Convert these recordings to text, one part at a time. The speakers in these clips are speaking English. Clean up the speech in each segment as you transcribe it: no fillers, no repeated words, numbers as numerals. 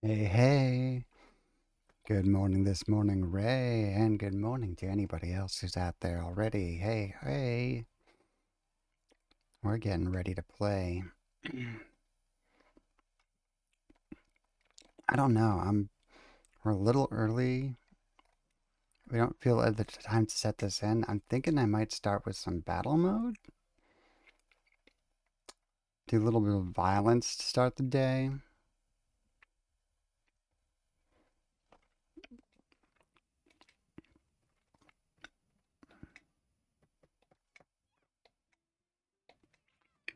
Hey, hey. Good morning this morning, Ray, and good morning to anybody else who's out there already. Hey, hey. We're getting ready to play. I don't know. We're a little early. We don't feel at the time to set this in. I'm thinking I might start with some battle mode. Do a little bit of violence to start the day.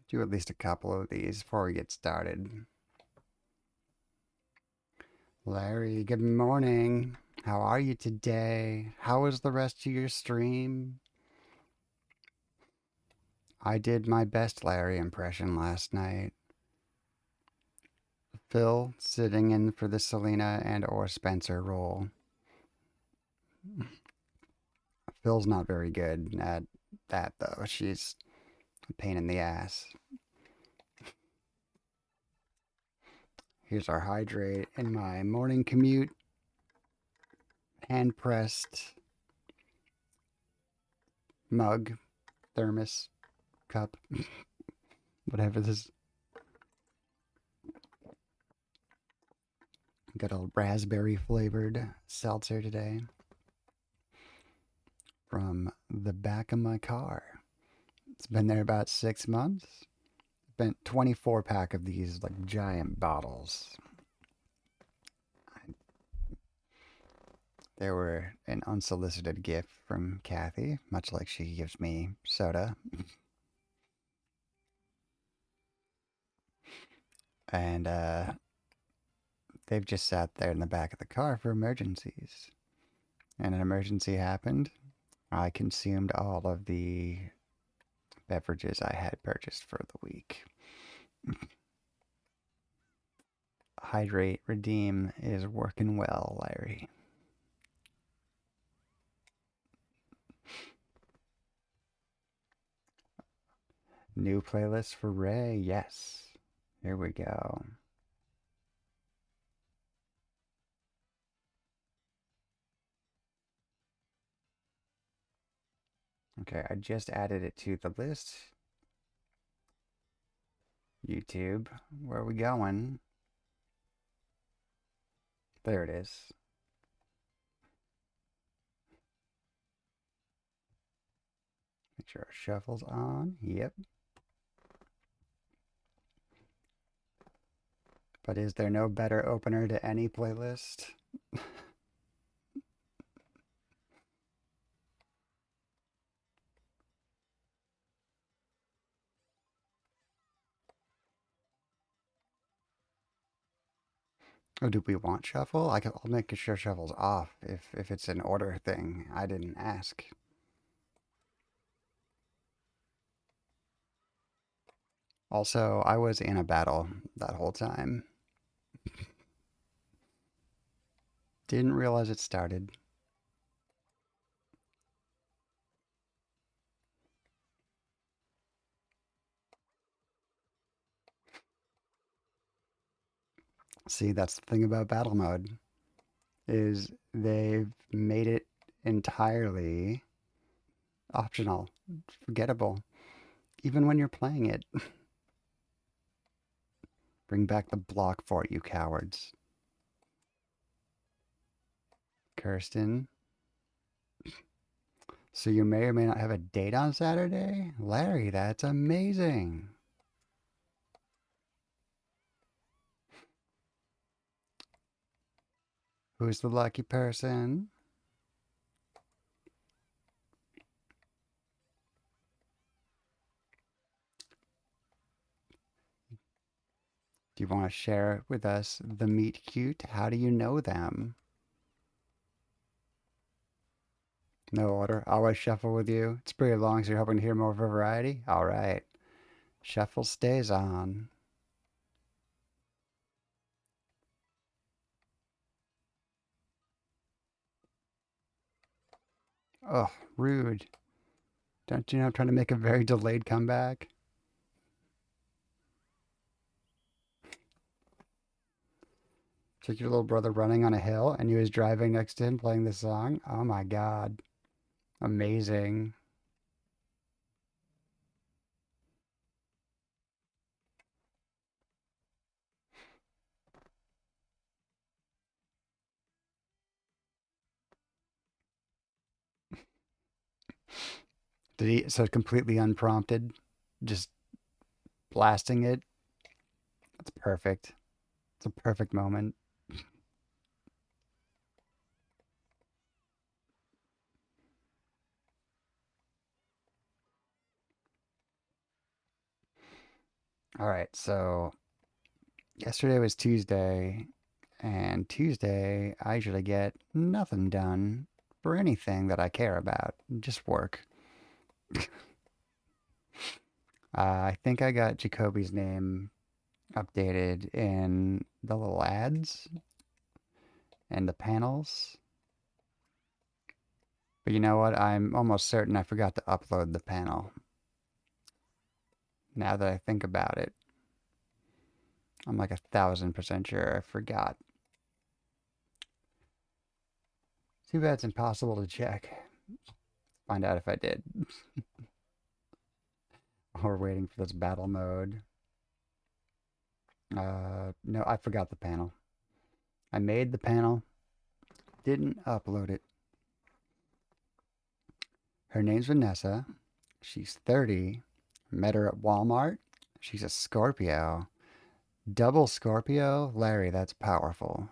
Do at least a couple of these before we get started. Larry, good morning. How are you today? How was the rest of your stream? I did my best Larry impression last night. Phil sitting in for the Selena and or Spencer role. Phil's not very good at that though. She's a pain in the ass. Here's our hydrate in my morning commute hand pressed mug, thermos, cup, whatever this. Got a raspberry flavored seltzer today from the back of my car. It's been there about 6 months. Spent 24 pack of these like giant bottles. They were an unsolicited gift from Kathy, much like she gives me soda. And they've just sat there in the back of the car for emergencies. And an emergency happened. I consumed all of the beverages I had purchased for the week. Hydrate Redeem is working well, Larry. New playlist for Ray, yes. Here we go. Okay, I just added it to the list. YouTube, where are we going? There it is. Make sure our shuffle's on. Yep. But is there no better opener to any playlist? Oh, do we want shuffle? I'll make sure shuffle's off if it's an order thing. I didn't ask. Also, I was in a battle that whole time. Didn't realize it started. See, that's the thing about battle mode, is they've made it entirely optional, forgettable, even when you're playing it. Bring back the block fort, you cowards. Kirsten. So you may or may not have a date on Saturday? Larry, that's amazing. Who's the lucky person? Do you want to share with us the meet cute? How do you know them? No order. Always shuffle with you. It's pretty long, so you're hoping to hear more of a variety? All right. Shuffle stays on. Oh, rude. Don't you know I'm trying to make a very delayed comeback? Took your little brother running on a hill and you was driving next to him playing this song? Oh my God. Amazing. Did he, so completely unprompted, just blasting it? That's perfect. It's a perfect moment. All right, so yesterday was Tuesday, and Tuesday I usually get nothing done for anything that I care about, just work. I think I got Jacoby's name updated in the little ads and the panels. But you know what? I'm almost certain I forgot to upload the panel. Now that I think about it, I'm like 1,000% sure I forgot. Too bad it's impossible to check. Find out if I did. We're waiting for this battle mode. No, I forgot the panel. I made the panel, didn't upload it. Her name's Vanessa. She's 30. Met her at Walmart. She's a Scorpio. Double Scorpio? Larry, that's powerful.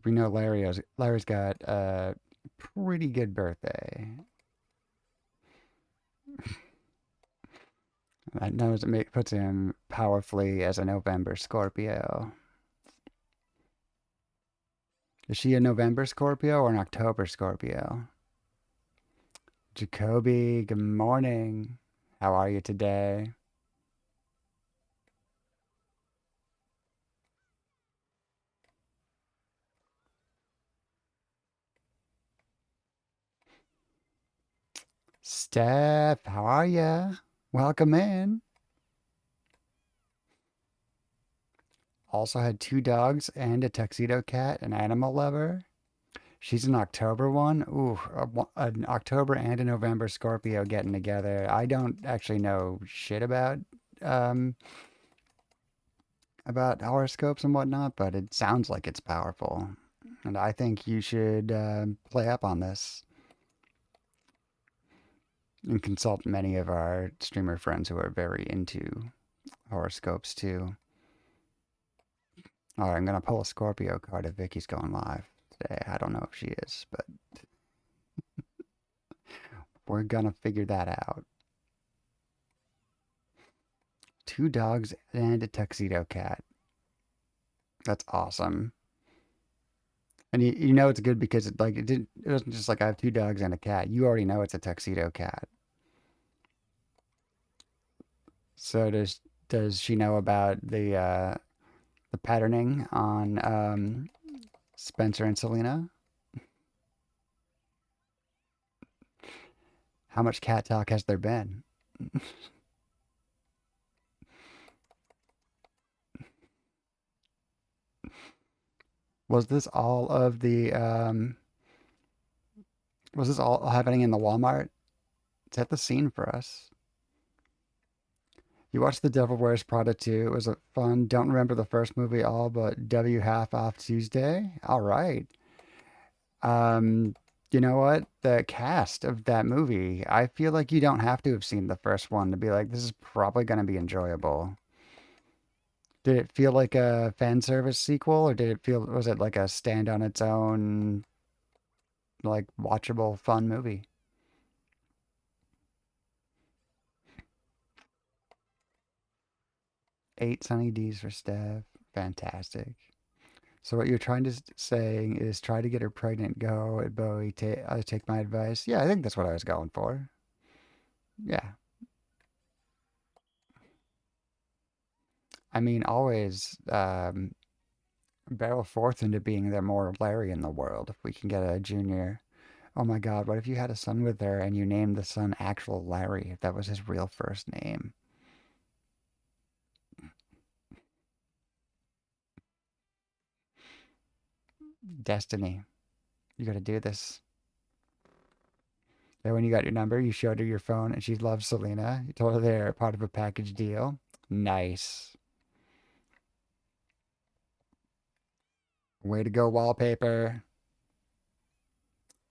We know Larry's got a pretty good birthday. That knows puts him powerfully as a November Scorpio. Is she a November Scorpio or an October Scorpio? Jacoby, good morning. How are you today? Steph, how are you? Welcome in. Also had two dogs and a tuxedo cat, an animal lover. She's an October one. Ooh, an October and a November Scorpio getting together. I don't actually know shit um about horoscopes and whatnot, but it sounds like it's powerful. And I think you should play up on this and consult many of our streamer friends who are very into horoscopes too. All right, I'm gonna pull a Scorpio card if Vicky's going live today. I don't know if she is, but we're gonna figure that out. Two dogs and a tuxedo cat. That's awesome. And you know it's good because it wasn't just like I have two dogs and a cat. You already know it's a tuxedo cat. So does she know about the patterning on Spencer and Selena? How much cat talk has there been? Was this all of the was this all happening in the Walmart? Set the scene for us. You watched The Devil Wears Prada 2. It was a fun. Don't remember the first movie all, but W half off Tuesday. All right. Um, you know what? The cast of that movie, I feel like you don't have to have seen the first one to be like, this is probably going to be enjoyable. Did it feel like a fan service sequel, or was it like a stand on its own, like watchable, fun movie? 8 sunny D's for Steph. Fantastic. So what you're trying to saying is try to get her pregnant. Go at Bowie. Take my advice. Yeah, I think that's what I was going for. Yeah, I mean, always. barrel forth into being there more Larry in the world if we can get a junior. Oh my God, what if you had a son with her and you named the son actual Larry if that was his real first name? Destiny. You gotta do this. And when you got your number, you showed her your phone and she loves Selena. You told her they're part of a package deal. Nice. Way to go, wallpaper.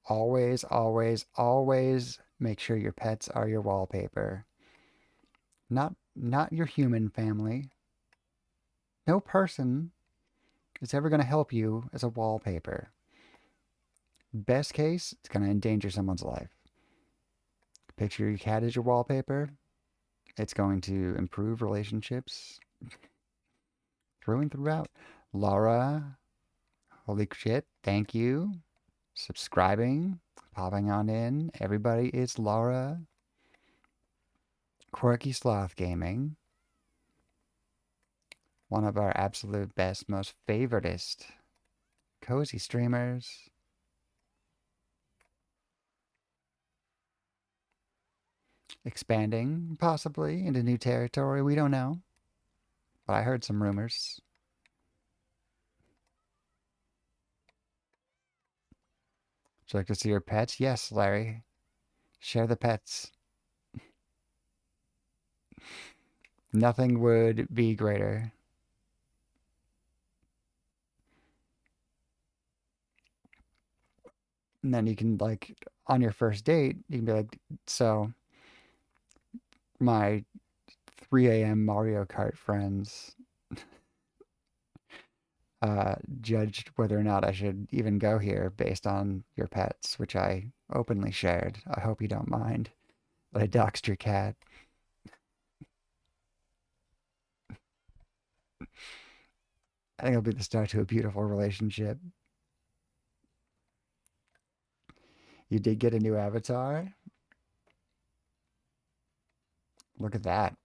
Always, always, always make sure your pets are your wallpaper. Not your human family. No person is ever going to help you as a wallpaper. Best case, it's going to endanger someone's life. Picture your cat as your wallpaper. It's going to improve relationships through and throughout. Laura, holy shit, thank you. Subscribing, popping on in. Everybody, it's Laura. Quirky Sloth Gaming. One of our absolute best, most favoritist cozy streamers. Expanding, possibly, into new territory. We don't know. But I heard some rumors. Would you like to see your pets? Yes, Larry. Share the pets. Nothing would be greater. And then you can, like, on your first date, you can be like, so, my 3 a.m. Mario Kart friends judged whether or not I should even go here based on your pets, which I openly shared. I hope you don't mind that I doxed your cat. I think it'll be the start to a beautiful relationship. You did get a new avatar? Look at that.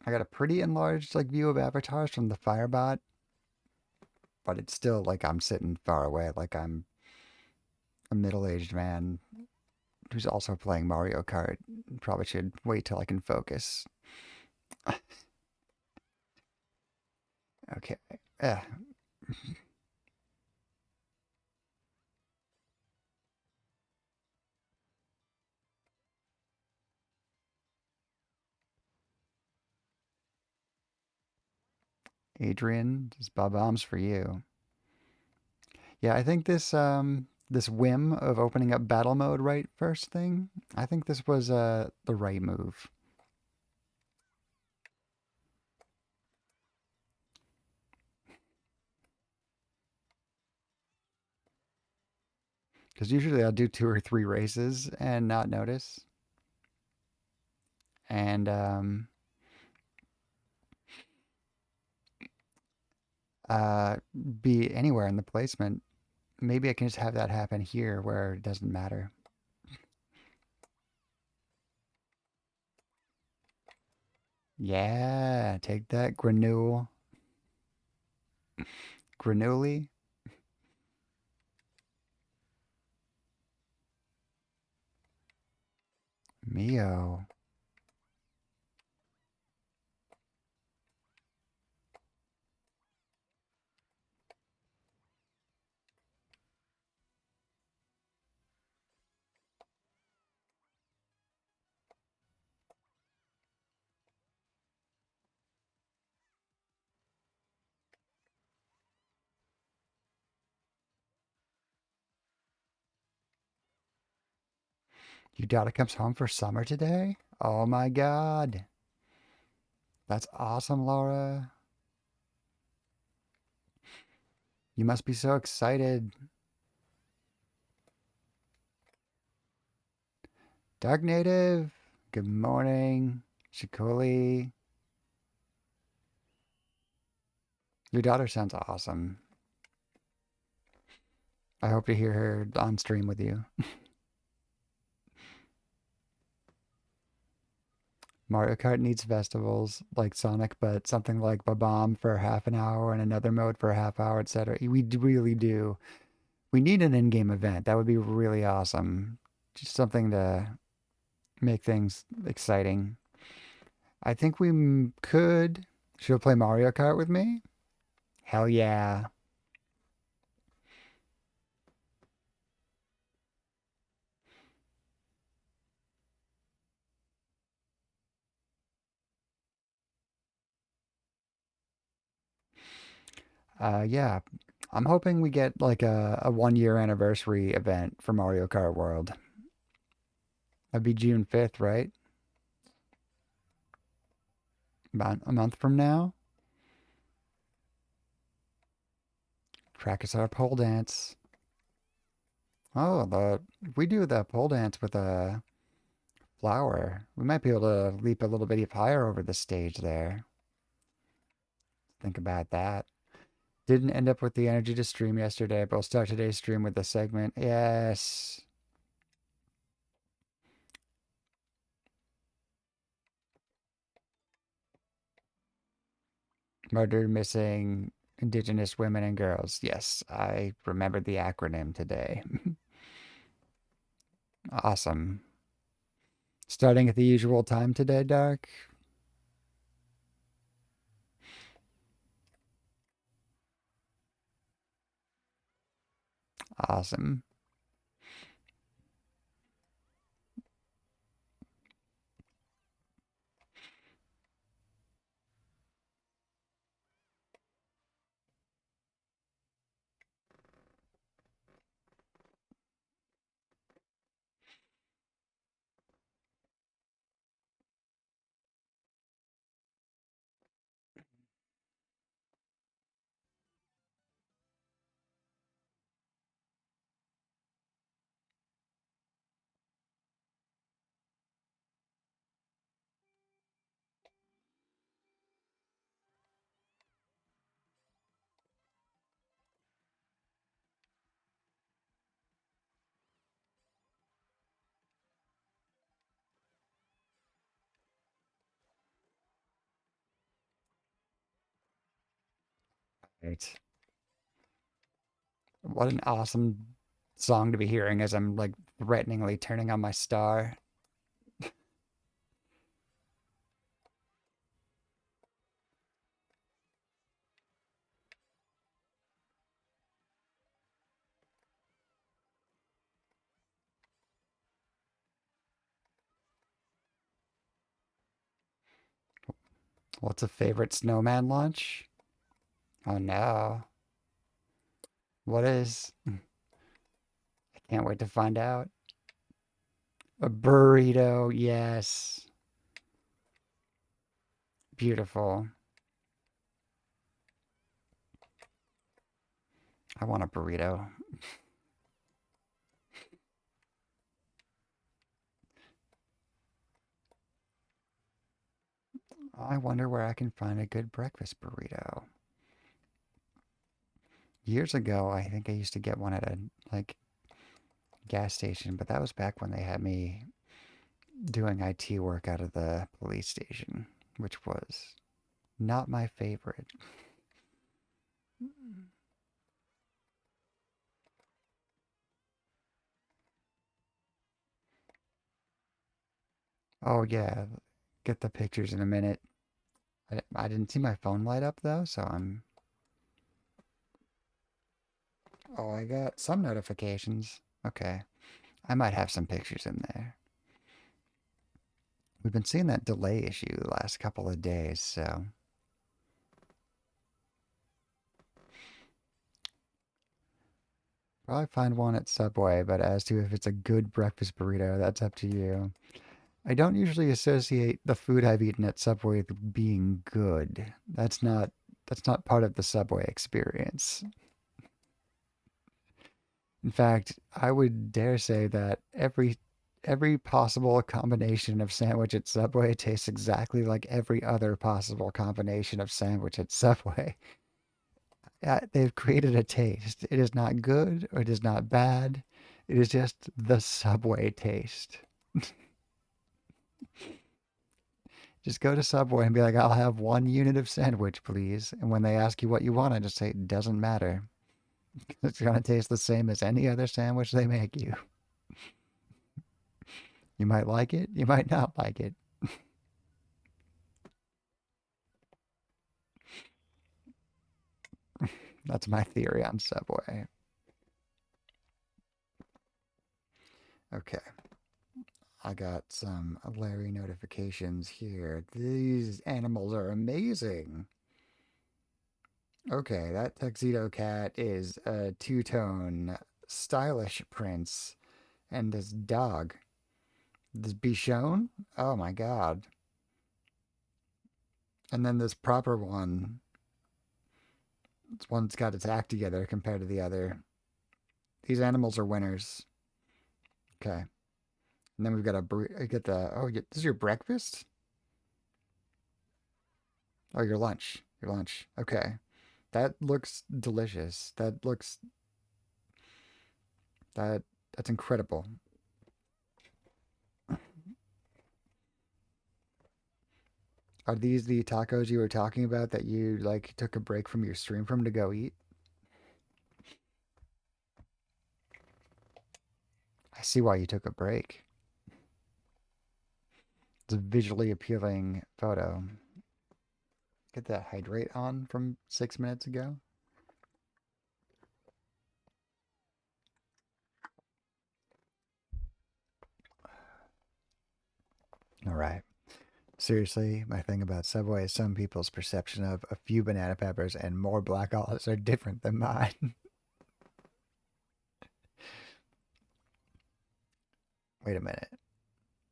I got a pretty enlarged like view of avatars from the Firebot, but it's still like I'm sitting far away, like I'm a middle-aged man who's also playing Mario Kart. Probably should wait till I can focus. Okay. Uh, Adrian, this bombs for you. Yeah, I think this whim of opening up battle mode right first thing, I think this was the right move. Because usually I'll do 2 or 3 races and not notice. And uh, be anywhere in the placement. Maybe I can just have that happen here where it doesn't matter. Yeah, take that, granule. Granuli? Mio. Your daughter comes home for summer today? Oh my god. That's awesome, Laura. You must be so excited. Dark Native, good morning. Shikoli. Your daughter sounds awesome. I hope to hear her on stream with you. Mario Kart needs festivals like Sonic, but something like Babam for half an hour and another mode for a half hour, etc. Really do. We need an in-game event. That would be really awesome. Just something to make things exciting. I think we could. She'll play Mario Kart with me? Hell yeah. Yeah. I'm hoping we get like a 1 year anniversary event for Mario Kart World. That'd be June 5th, right? About a month from now. Practice our pole dance. Oh, if we do the pole dance with a flower, we might be able to leap a little bit higher over the stage there. Think about that. Didn't end up with the energy to stream yesterday, but we'll start today's stream with a segment. Yes. Murdered, missing Indigenous women and girls. Yes, I remembered the acronym today. Awesome. Starting at the usual time today, Dark. Awesome. Right. What an awesome song to be hearing as I'm like threateningly turning on my star. What's a favorite snowman lunch? Oh no. What is? I can't wait to find out. A burrito, yes. Beautiful. I want a burrito. I wonder where I can find a good breakfast burrito. Years ago, I think I used to get one at a like gas station, but that was back when they had me doing IT work out of the police station, which was not my favorite. Oh yeah, get the pictures in a minute. I didn't see my phone light up though, so I'm. Oh, I got some notifications. Okay, I might have some pictures in there. We've been seeing that delay issue the last couple of days, so probably find one at Subway. But as to if it's a good breakfast burrito, that's up to you. I don't usually associate the food I've eaten at Subway with being good. That's not part of the Subway experience. In fact, I would dare say that every possible combination of sandwich at Subway tastes exactly like every other possible combination of sandwich at Subway. They've created a taste. It is not good or it is not bad. It is just the Subway taste. Just go to Subway and be like, I'll have 1 unit of sandwich, please. And when they ask you what you want, I just say, it doesn't matter. It's going to taste the same as any other sandwich they make you. You might like it, you might not like it. That's my theory on Subway. Okay, I got some Larry notifications here. These animals are amazing. Okay, that tuxedo cat is a two-tone stylish prince, and this dog, this Bichon, oh my god. And then this proper one, this one's got its act together compared to the other. These animals are winners. Okay. And then we've got get the, oh, this is your breakfast? Oh, your lunch. Your lunch. Okay. That looks delicious. That, that's incredible. Are these the tacos you were talking about that you like took a break from your stream from to go eat? I see why you took a break. It's a visually appealing photo. Get that hydrate on from 6 minutes ago. All right. Seriously, my thing about Subway is some people's perception of a few banana peppers and more black olives are different than mine. Wait a minute.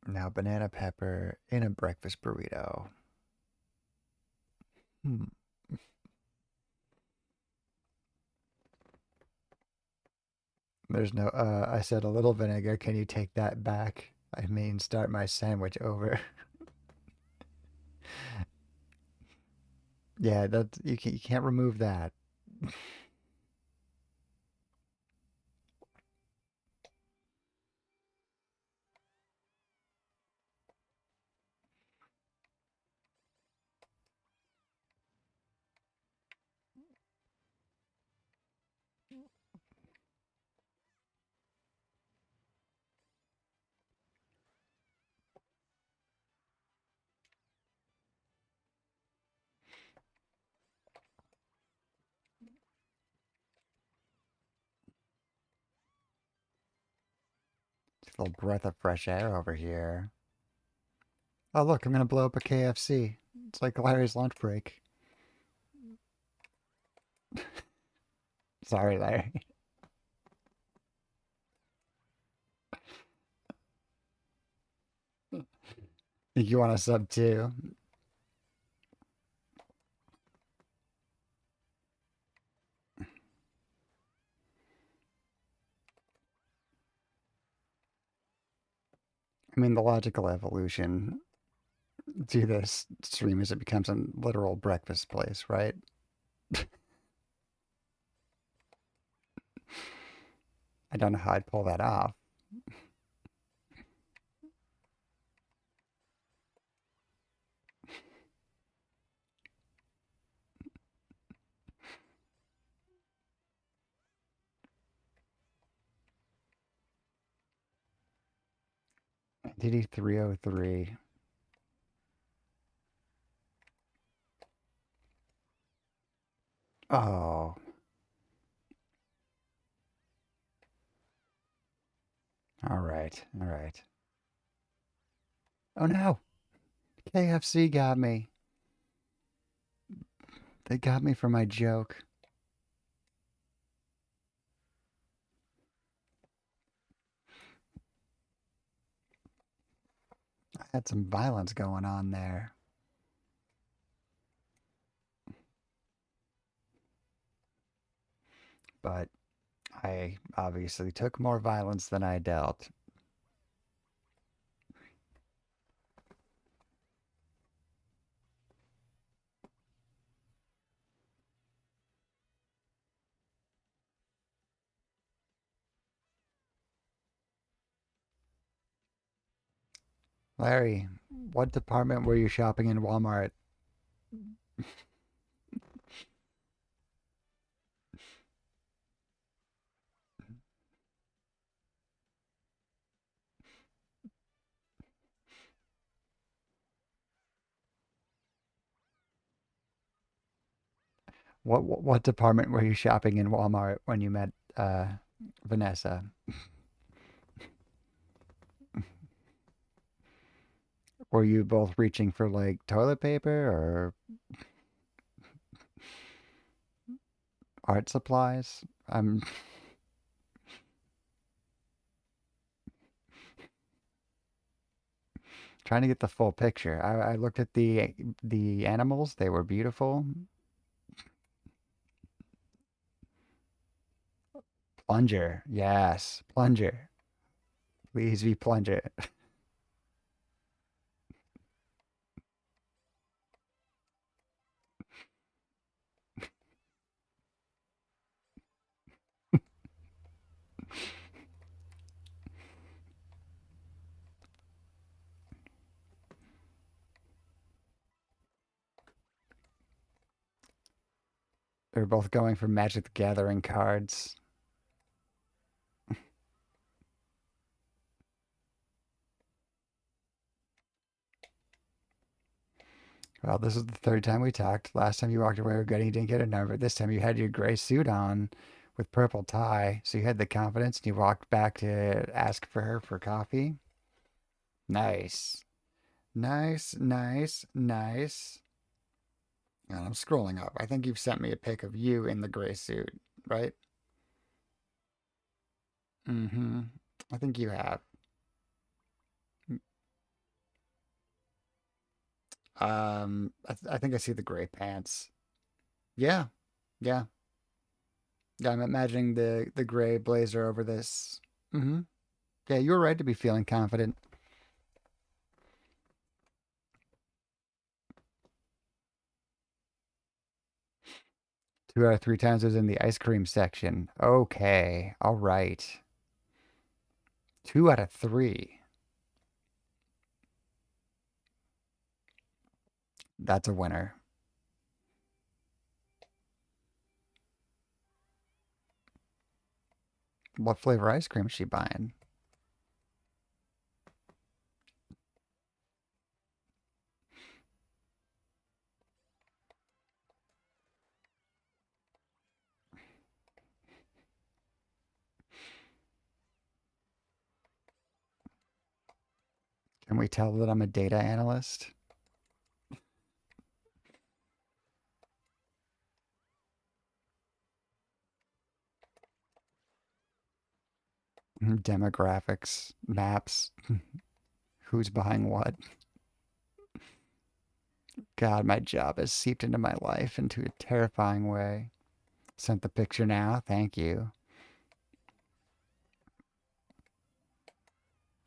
Now, banana pepper in a breakfast burrito. Hmm. There's no, I said a little vinegar. Can you take that back? I mean, start my sandwich over. Yeah, that's, you can't remove that. 'Little breath of fresh air over here. Oh, look, I'm gonna blow up a KFC. It's like Larry's lunch break. Sorry, Larry. You want a sub too? I mean, the logical evolution to this stream is it becomes a literal breakfast place, right? I don't know how I'd pull that off. DD 303. Oh, all right, all right. Oh no, KFC got me. They got me for my joke. I had some violence going on there. But I obviously took more violence than I dealt. Larry, What department were you shopping in Walmart? What department were you shopping in Walmart when you met Vanessa? Were you both reaching for like toilet paper or art supplies? I'm trying to get the full picture. I looked at the animals. They were beautiful. Plunger. Yes, plunger. Please be plunger. They're both going for Magic the Gathering cards. Well, this is the third time we talked. Last time you walked away regretting you didn't get a number. This time you had your gray suit on with purple tie, so you had the confidence and you walked back to ask for her for coffee. Nice. Nice, nice, nice. And I'm scrolling up. I think you've sent me a pic of you in the gray suit, right? Mm-hmm. I think you have. I think I see the gray pants. Yeah, yeah, yeah. I'm imagining the gray blazer over this. Mm-hmm. Yeah, you were right to be feeling confident. 2 out of 3 times it was in the ice cream section. Okay, all right. 2 out of 3. That's a winner. What flavor ice cream is she buying? Can we tell that I'm a data analyst? Demographics, maps, who's buying what? God, my job has seeped into my life into a terrifying way. Sent the picture now. Thank you.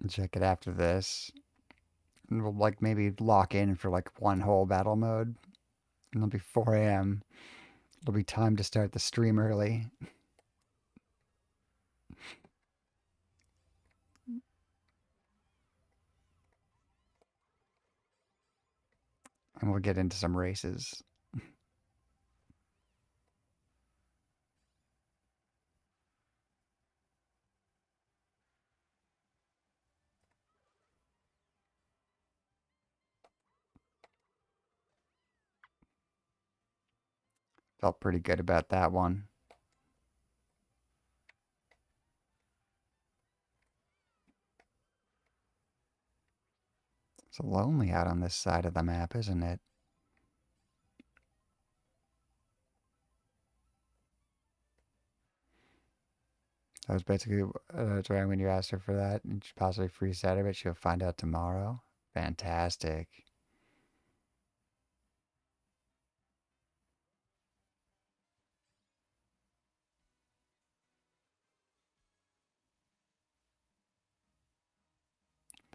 Check it after this. And we'll like maybe lock in for like one whole battle mode. And it'll be 4 a.m. It'll be time to start the stream early. And we'll get into some races. Felt pretty good about that one. It's lonely out on this side of the map, isn't it? That was basically that's why when you asked her for that, and she possibly free Saturday, but she'll find out tomorrow. Fantastic.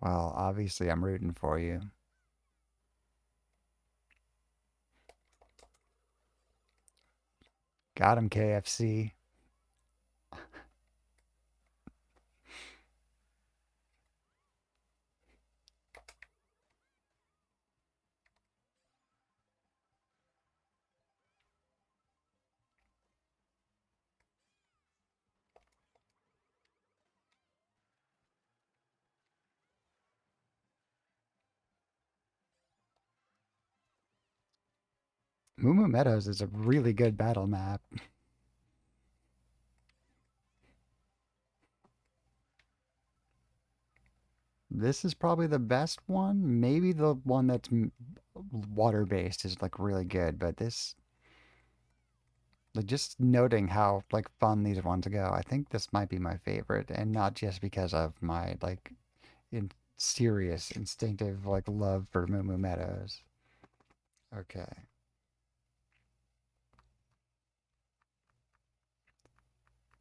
Well, obviously I'm rooting for you. Got him, KFC. Moo Moo Meadows is a really good battle map. This is probably the best one. Maybe the one that's water based is like really good, but this, like, just noting how like fun these ones go, I think this might be my favorite, and not just because of my like in serious instinctive like love for Moo Moo Meadows. Okay,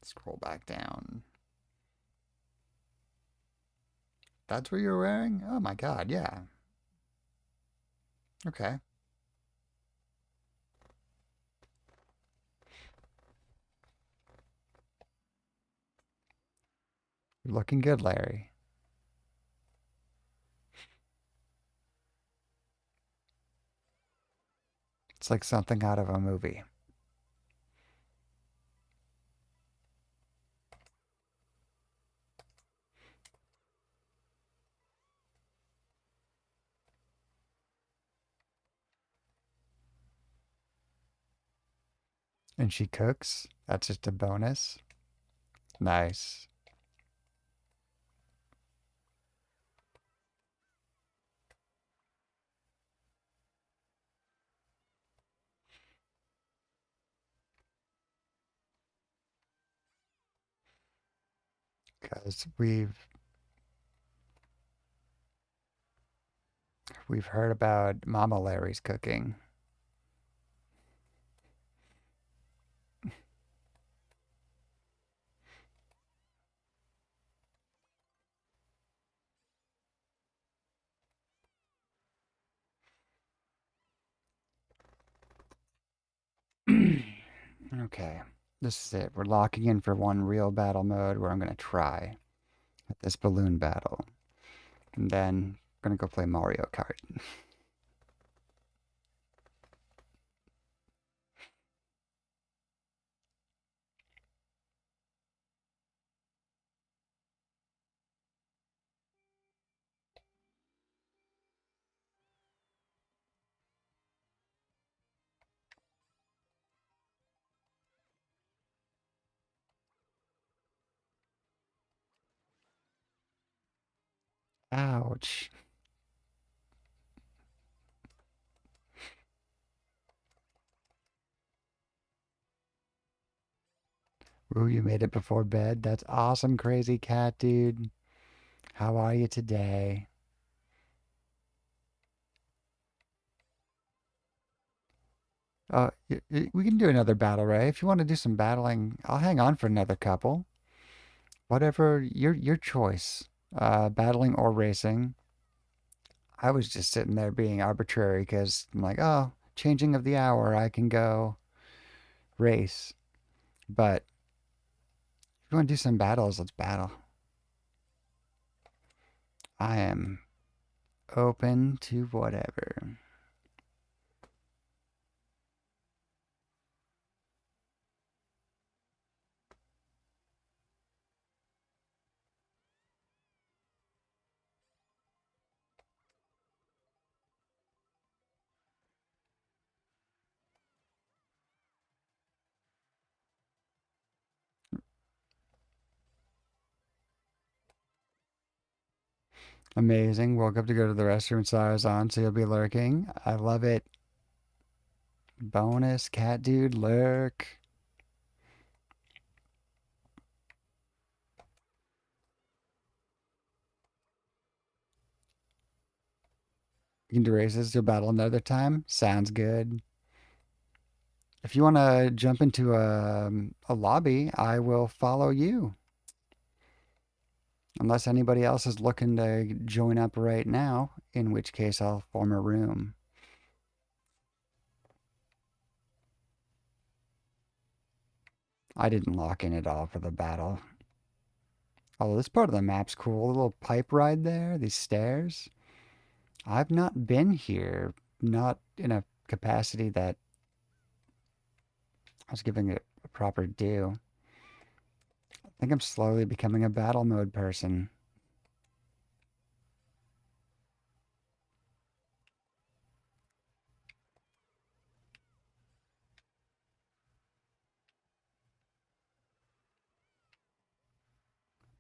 scroll back down. That's what you're wearing? Oh my God, yeah. Okay. You're looking good, Larry. It's like something out of a movie. And she cooks. That's just a bonus. Nice. Because we've heard about Mama Larry's cooking. Okay. This is it. We're locking in for one real battle mode where I'm gonna try at this balloon battle. And then I'm gonna go play Mario Kart. Ouch. Ooh, you made it before bed? That's awesome, crazy cat dude. How are you today? We can do another battle, Ray. If you want to do some battling, I'll hang on for another couple. Whatever your choice. Battling or racing. I was just sitting there being arbitrary because I'm like, oh, changing of the hour, I can go race. But if you want to do some battles, let's battle. I am open to whatever. Amazing. Woke up to go to the restroom, saw I was on, so you'll be lurking. I love it. Bonus, cat dude, lurk. You can do races, you'll battle another time. Sounds good. If you want to jump into a lobby, I will follow you. Unless anybody else is looking to join up right now, in which case I'll form a room. I didn't lock in at all for the battle. Although this part of the map's cool. A little pipe ride there, these stairs. I've not been here, not in a capacity that I was giving it a proper due. I think I'm slowly becoming a battle mode person.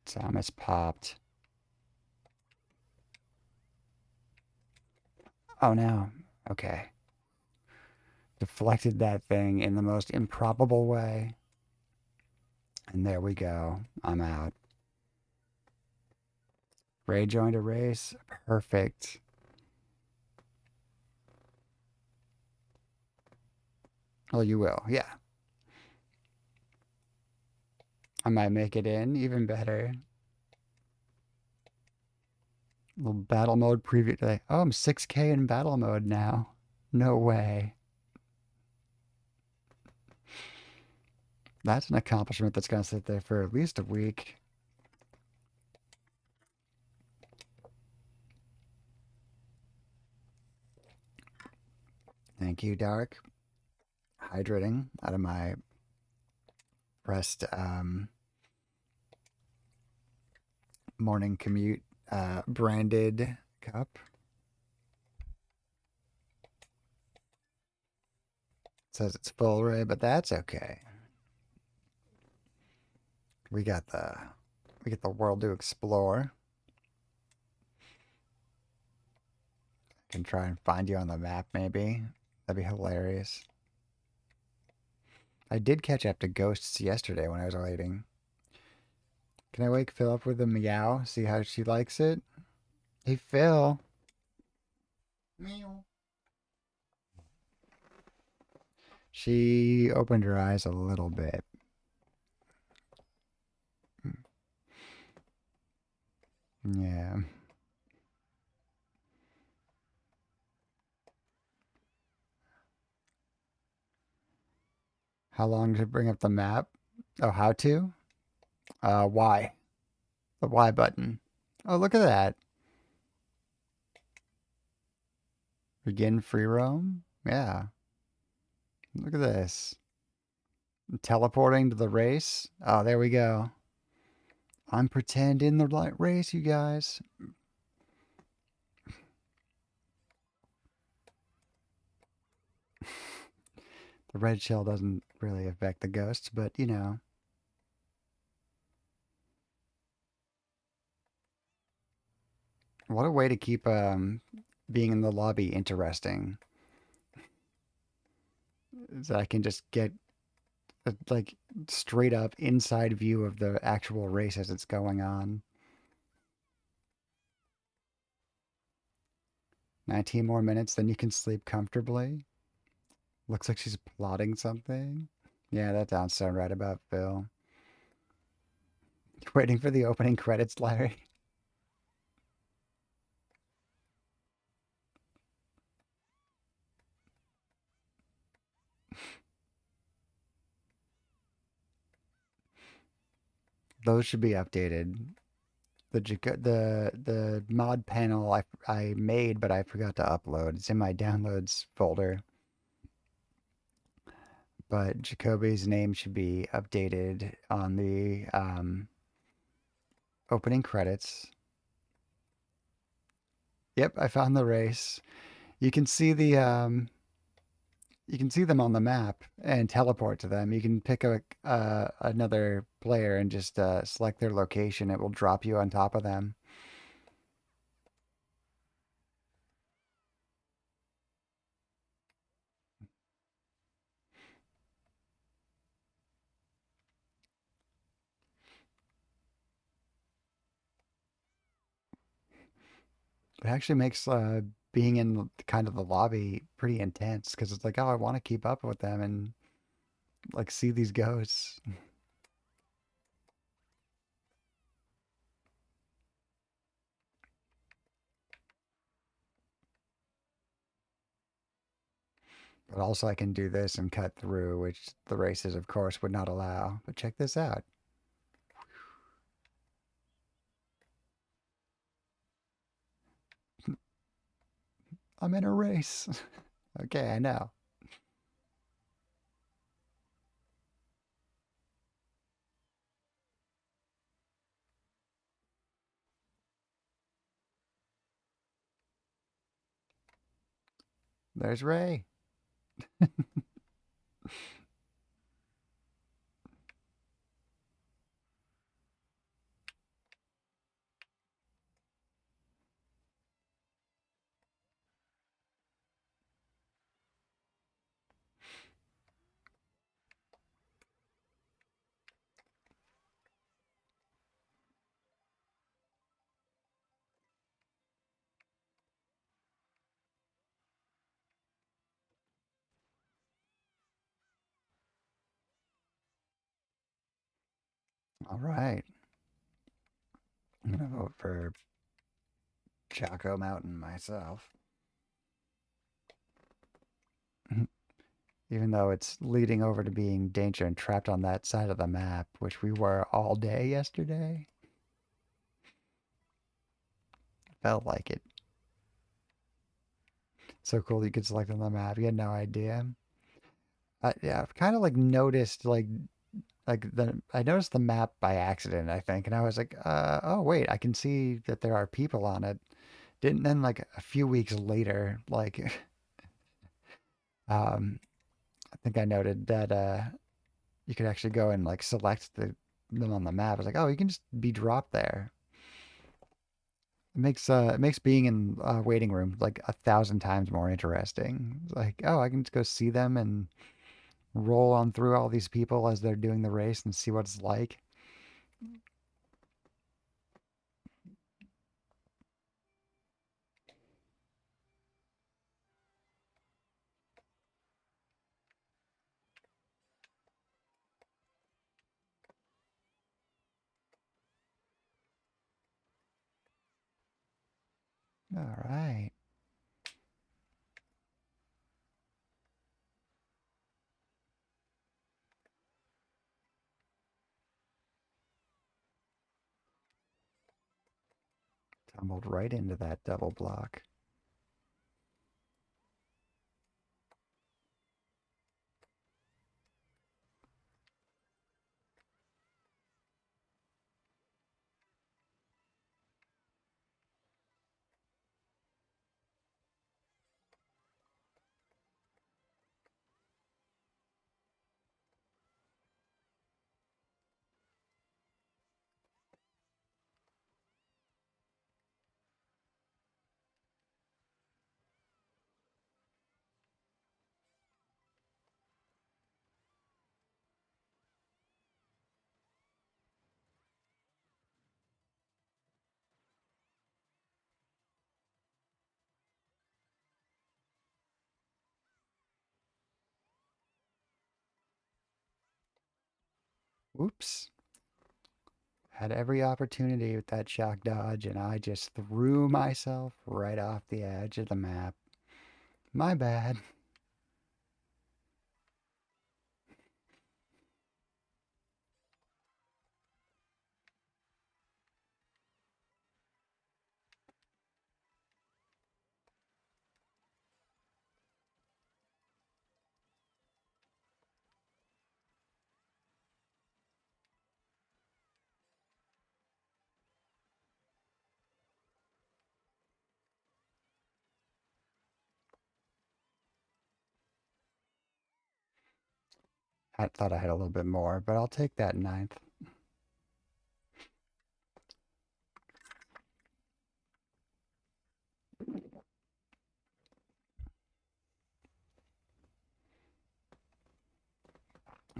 Thomas popped. Oh no. Okay. Deflected that thing in the most improbable way. And there we go. I'm out. Ray joined a race. Perfect. Oh, you will. Yeah. I might make it in. Even better. Little battle mode preview today. Oh, I'm 6K in battle mode now. No way. That's an accomplishment that's going to sit there for at least a week. Thank you, Dark. Hydrating out of my pressed Morning Commute branded cup. It says it's full, Ray, but that's okay. We got the world to explore. Can try and find you on the map, maybe. That'd be hilarious. I did catch up to ghosts yesterday when I was waiting. Can I wake Phil up with a meow? See how she likes it? Hey, Phil. Meow. She opened her eyes a little bit. Yeah. How long to bring up the map? Oh, how to? Y. The Y button. Oh, look at that. Begin free roam? Yeah. Look at this. Teleporting to the race. Oh, there we go. I'm pretending the race, you guys. The red shell doesn't really affect the ghosts, but you know. What a way to keep being in the lobby interesting. Is that I can just get a, like straight up inside view of the actual race as it's going on. 19 more minutes, then you can sleep comfortably. Looks like she's plotting something. Yeah, that sounds so right about Phil. Waiting for the opening credits, Larry. Those should be updated. The mod panel I made, but I forgot to upload. It's in my downloads folder. But Jacoby's name should be updated on the opening credits. Yep, I found the race. You can see you can see them on the map and teleport to them. You can pick another player and just select their location. It will drop you on top of them. It actually makes being in kind of the lobby pretty intense because it's like, oh, I want to keep up with them and like see these ghosts. But also I can do this and cut through, which the races, of course, would not allow. But check this out. I'm in a race. Okay, I know. There's Ray. All right. I'm gonna vote for Chaco Mountain myself. Even though it's leading over to being danger and trapped on that side of the map, which we were all day yesterday. Felt like it. So cool you could select on the map. You had no idea. Yeah, I've kind of like noticed the I noticed the map by accident, I think, and I was like, oh wait, I can see that there are people on it. Didn't then like a few weeks later, like um I think I noted that you could actually go and like select them on the map. It's like, oh, you can just be dropped there. It makes being in a waiting room like 1,000 times more interesting. It's like, oh, I can just go see them and roll on through all these people as they're doing the race and see what it's like. All right. Tumbled right into that double block. Oops. Had every opportunity with that shock dodge, and I just threw myself right off the edge of the map. My bad. I thought I had a little bit more, but I'll take that ninth.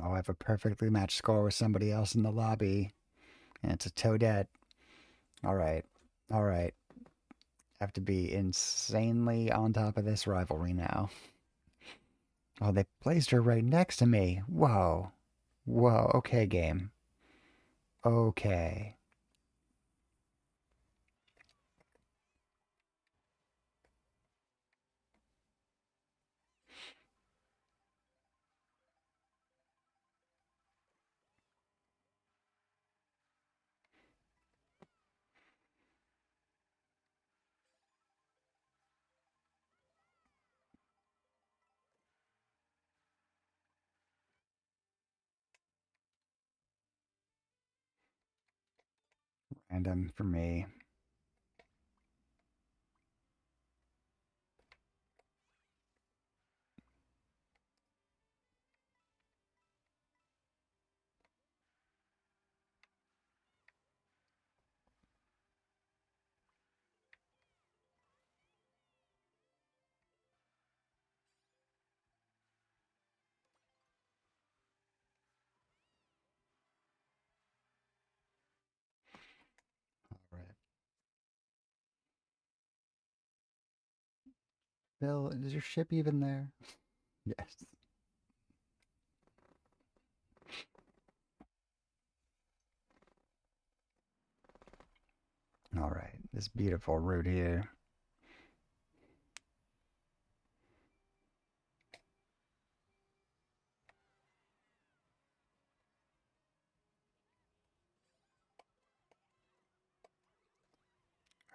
Oh, I have a perfectly matched score with somebody else in the lobby, and it's a Toadette. All right. All right. I have to be insanely on top of this rivalry now. Oh, they placed her right next to me. Whoa. Whoa. Okay, game. Okay. Random for me. All right. Bill, is your ship even there? Yes. All right, this beautiful route here.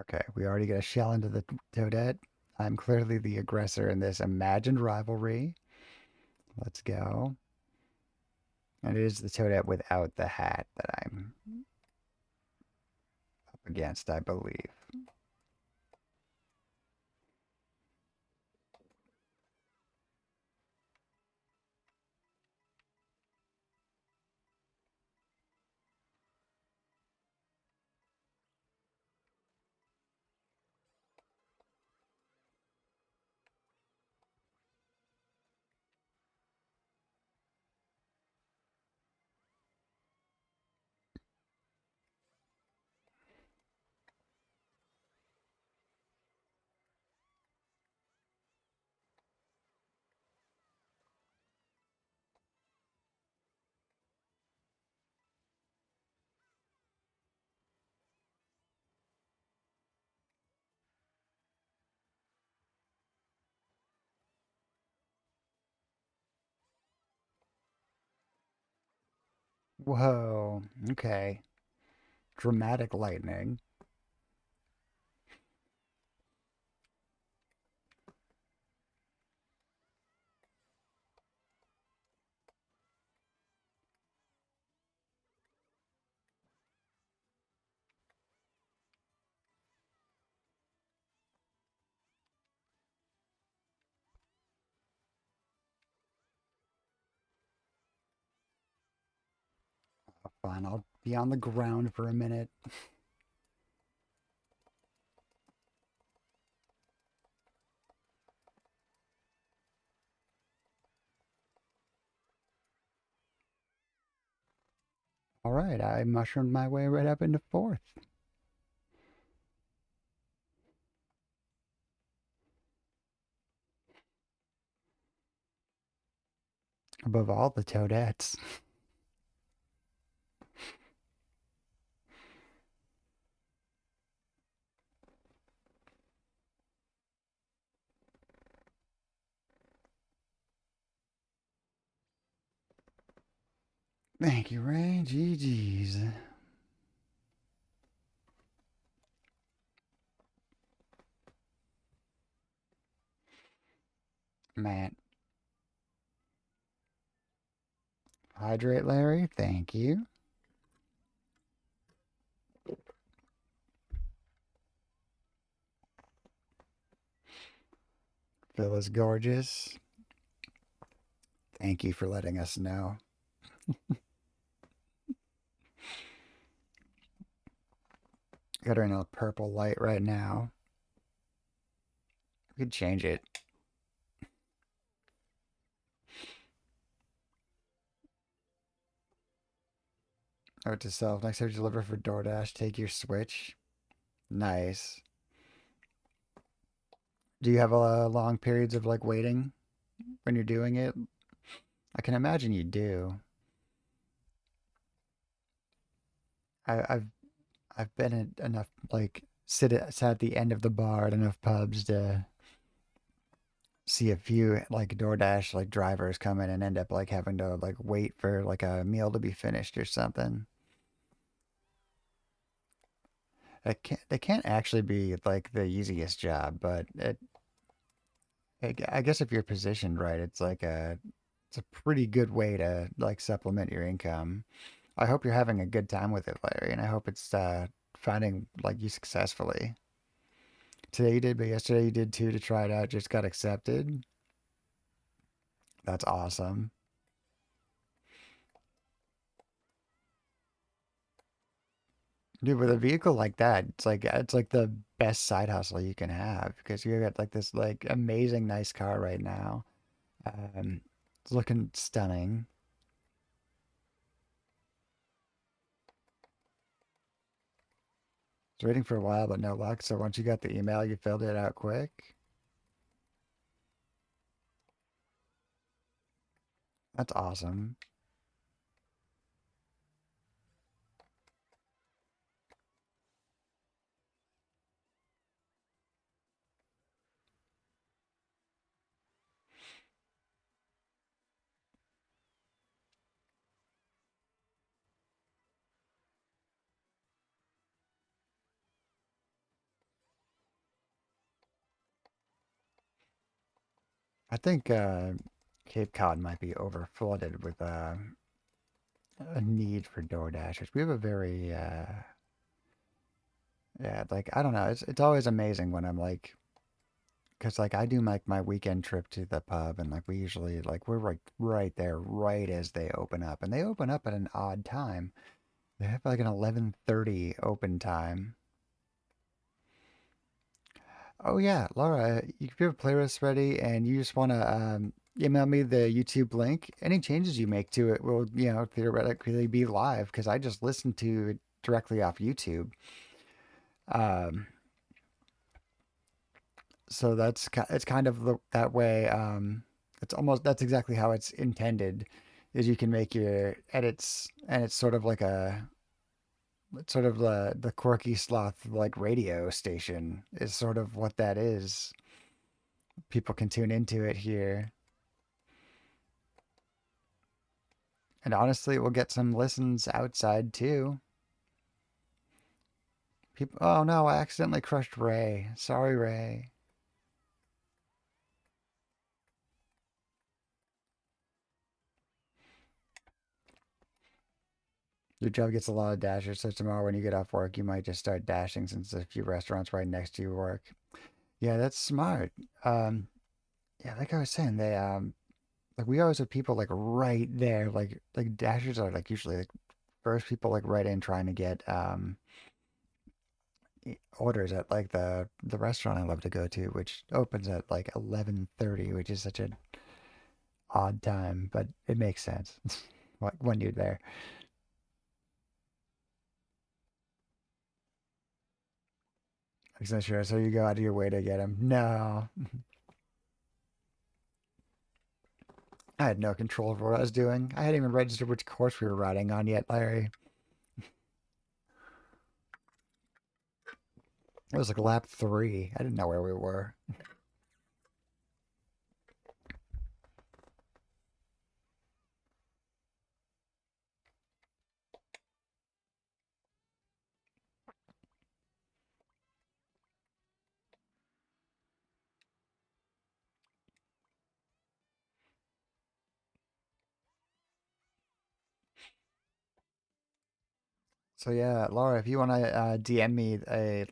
Okay, we already got a shell into the Toadette. I'm clearly the aggressor in this imagined rivalry. Let's go. And it is the Toadette without the hat that I'm up against, I believe. Whoa, okay. Dramatic lightning. Fine, I'll be on the ground for a minute. All right, I mushroomed my way right up into fourth. Above all the Toadettes. Thank you, Ray. GG's. Man, hydrate, Larry. Thank you. Phil is gorgeous. Thank you for letting us know. Got her in a purple light right now. We could change it. Note to self, next time you deliver for DoorDash, take your Switch. Nice. Do you have long periods of like waiting when you're doing it? I can imagine you do. I've I've been at enough like sat at the end of the bar at enough pubs to see a few like DoorDash like drivers come in and end up like having to like wait for like a meal to be finished or something. They can't actually be like the easiest job, but I guess if you're positioned right, it's a pretty good way to like supplement your income. I hope you're having a good time with it, Larry, and I hope it's finding like you successfully. Today you did, but yesterday you did too to try it out. Just got accepted. That's awesome. Dude, with a vehicle like that, it's like the best side hustle you can have because you got like this like amazing nice car right now. It's looking stunning. Was waiting for a while, but no luck. So once you got the email, you filled it out quick. That's awesome. I think Cape Cod might be overflooded with a need for door dashers. We have a very yeah, like I don't know. It's always amazing when I'm like, because like I do like my weekend trip to the pub, and like we usually like we're like right there, right as they open up, and they open up at an odd time. They have like an 11:30 open time. Oh yeah, Laura, you have a playlist ready, and you just want to email me the YouTube link. Any changes you make to it will, theoretically be live because I just listened to it directly off YouTube. Um, so it's kind of that way. It's almost that's exactly how it's intended, is you can make your edits, and it's sort of the quirky sloth like radio station is sort of what that is. People can tune into it here. And honestly, we'll get some listens outside too. People, oh no, I accidentally crushed Ray. Sorry, Ray. Your job gets a lot of dashers, so tomorrow when you get off work, you might just start dashing since there's a few restaurants right next to your work. Yeah, that's smart. Um, yeah, like I was saying, they like we always have people like right there, like dashers are like usually like first people like right in trying to get orders at like the restaurant I love to go to, which opens at like 11:30, which is such an odd time, but it makes sense. Like when you're there. Like, sure. So you go out of your way to get him. No, I had no control over what I was doing. I hadn't even registered which course we were riding on yet, Larry. It was like lap 3. I didn't know where we were. So yeah, Laura, if you want to DM me a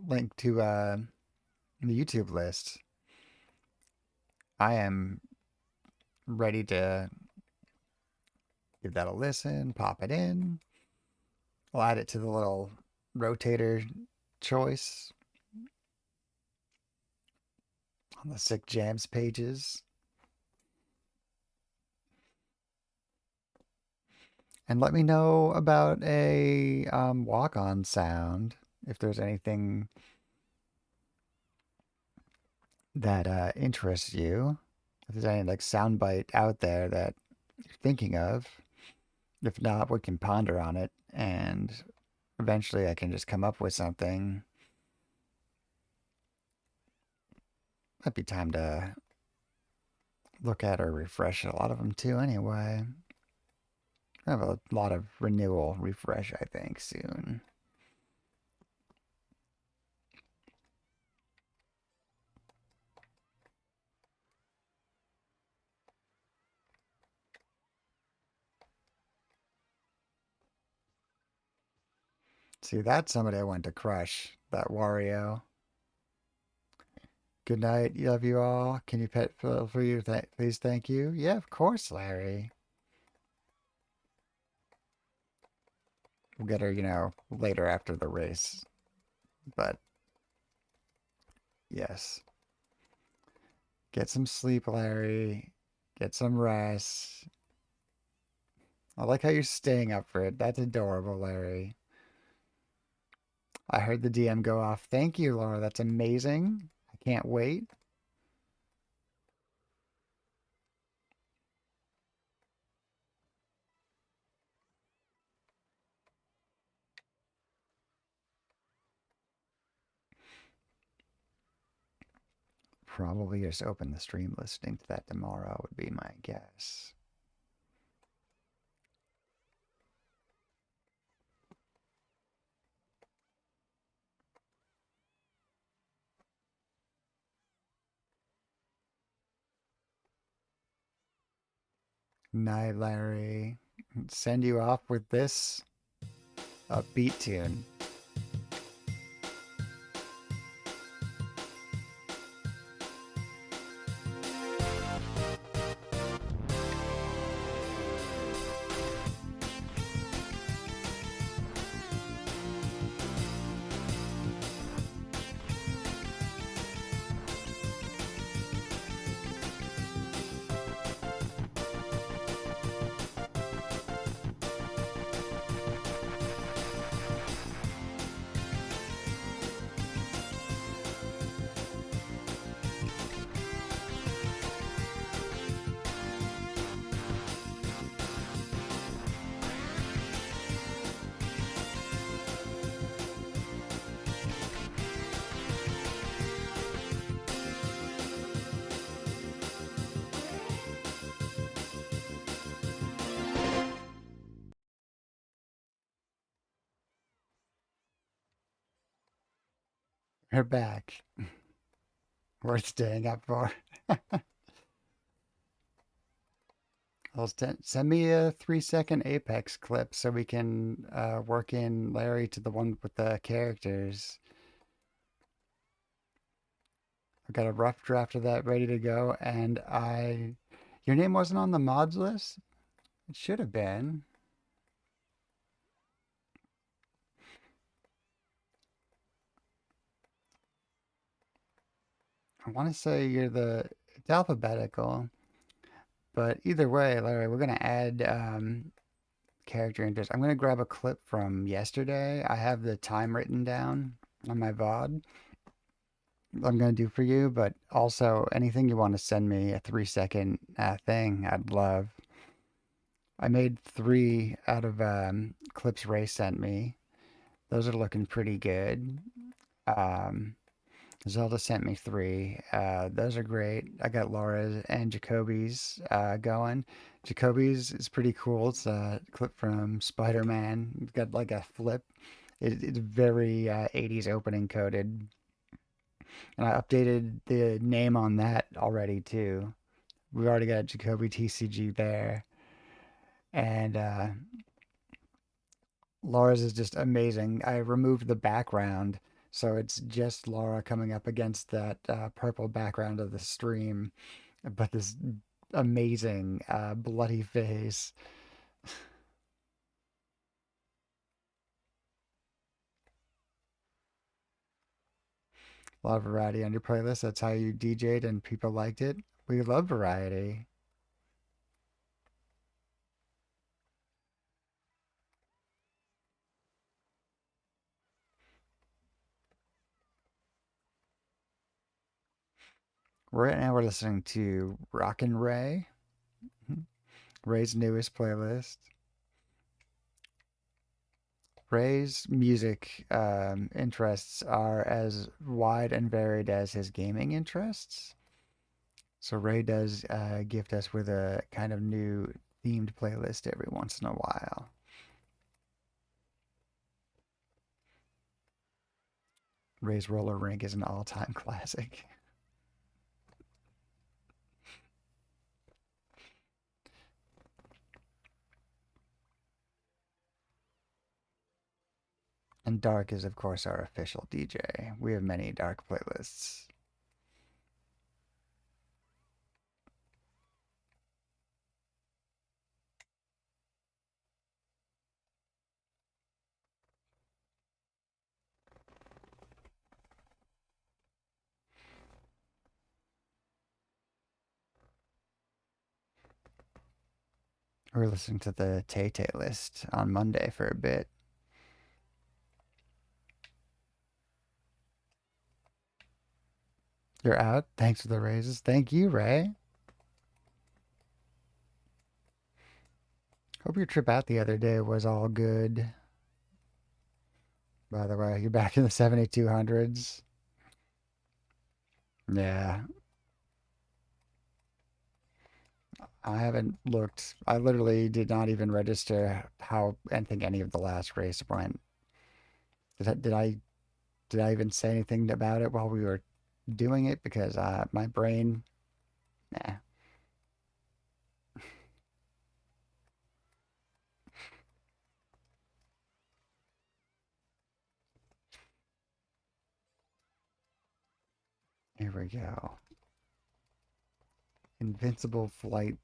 link to the YouTube list, I am ready to give that a listen, pop it in. I'll add it to the little rotator choice on the Sick Jams pages. And let me know about a walk-on sound if there's anything that interests you. If there's any like soundbite out there that you're thinking of. If not, we can ponder on it, and eventually I can just come up with something. Might be time to look at or refresh a lot of them too. Anyway, I have a lot of renewal refresh, I think, soon. See, that's somebody I want to crush. That Wario. Good night. Love you all. Can you pet for you? Please, thank you. Yeah, of course, Larry. We'll get her, later after the race. But yes, get some sleep, Larry. Get some rest. I like how you're staying up for it. That's adorable, Larry. I heard the DM go off. Thank you, Laura. That's amazing. I can't wait. Probably just open the stream listening to that tomorrow would be my guess. Night, Larry. Send you off with this upbeat tune. We're back. Worth staying up for. Well, send me a 3 second Apex clip so we can work in Larry to the one with the characters. I've got a rough draft of that ready to go, and your name wasn't on the mods list? It should have been. I want to say it's alphabetical, but either way, Larry, we're gonna add character interest. I'm gonna grab a clip from yesterday. I have the time written down on my VOD. I'm gonna do for you, but also anything you want to send me a 3 second thing, I'd love. I made three out of clips Ray sent me. Those are looking pretty good. Um, Zelda sent me three. Those are great. I got Laura's and Jacoby's going. Jacoby's is pretty cool. It's a clip from Spider-Man. It's got like a flip. It's very 80s opening coded. And I updated the name on that already too. We already got Jacoby TCG there. And Laura's is just amazing. I removed the background, so it's just Laura coming up against that purple background of the stream, but this amazing bloody face. A lot of variety on your playlist. That's how you DJ'd and people liked it. We love variety. Right now we're listening to Rockin' Ray, Ray's newest playlist. Ray's music interests are as wide and varied as his gaming interests. So Ray does gift us with a kind of new themed playlist every once in a while. Ray's Roller Rink is an all-time classic. And Dark is, of course, our official DJ. We have many Dark playlists. We're listening to the Tay Tay list on Monday for a bit. You're out. Thanks for the raises. Thank you, Ray. Hope your trip out the other day was all good. By the way, you're back in the 7200s. Yeah, I haven't looked. I literally did not even register how and think any of the last race went. Did I even say anything about it while we were doing it? Because my brain, nah. Here we go. Invincible flight.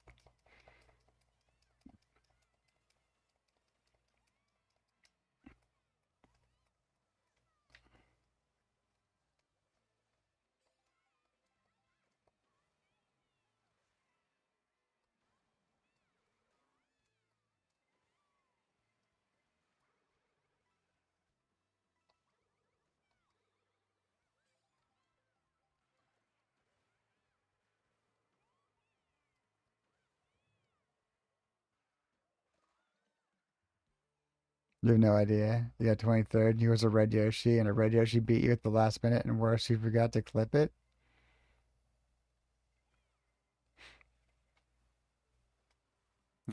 You have no idea. You got 23rd. You was a red Yoshi, and a red Yoshi beat you at the last minute, and worse, you forgot to clip it.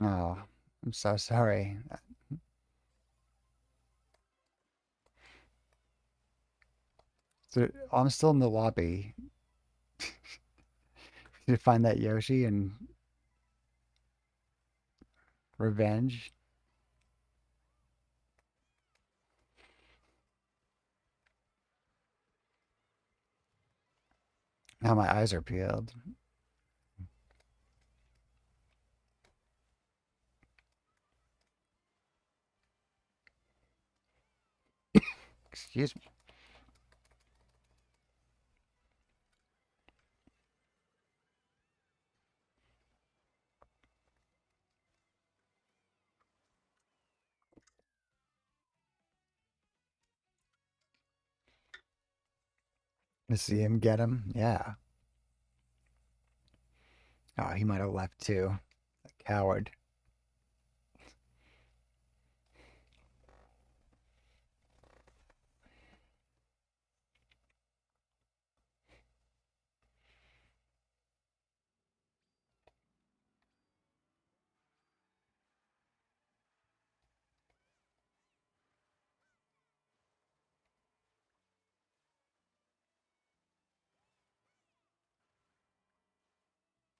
Oh, I'm so sorry. So I'm still in the lobby. Did you find that Yoshi and revenge? Now my eyes are peeled. Excuse me. To see him get him? Yeah. Oh, he might have left too. A coward.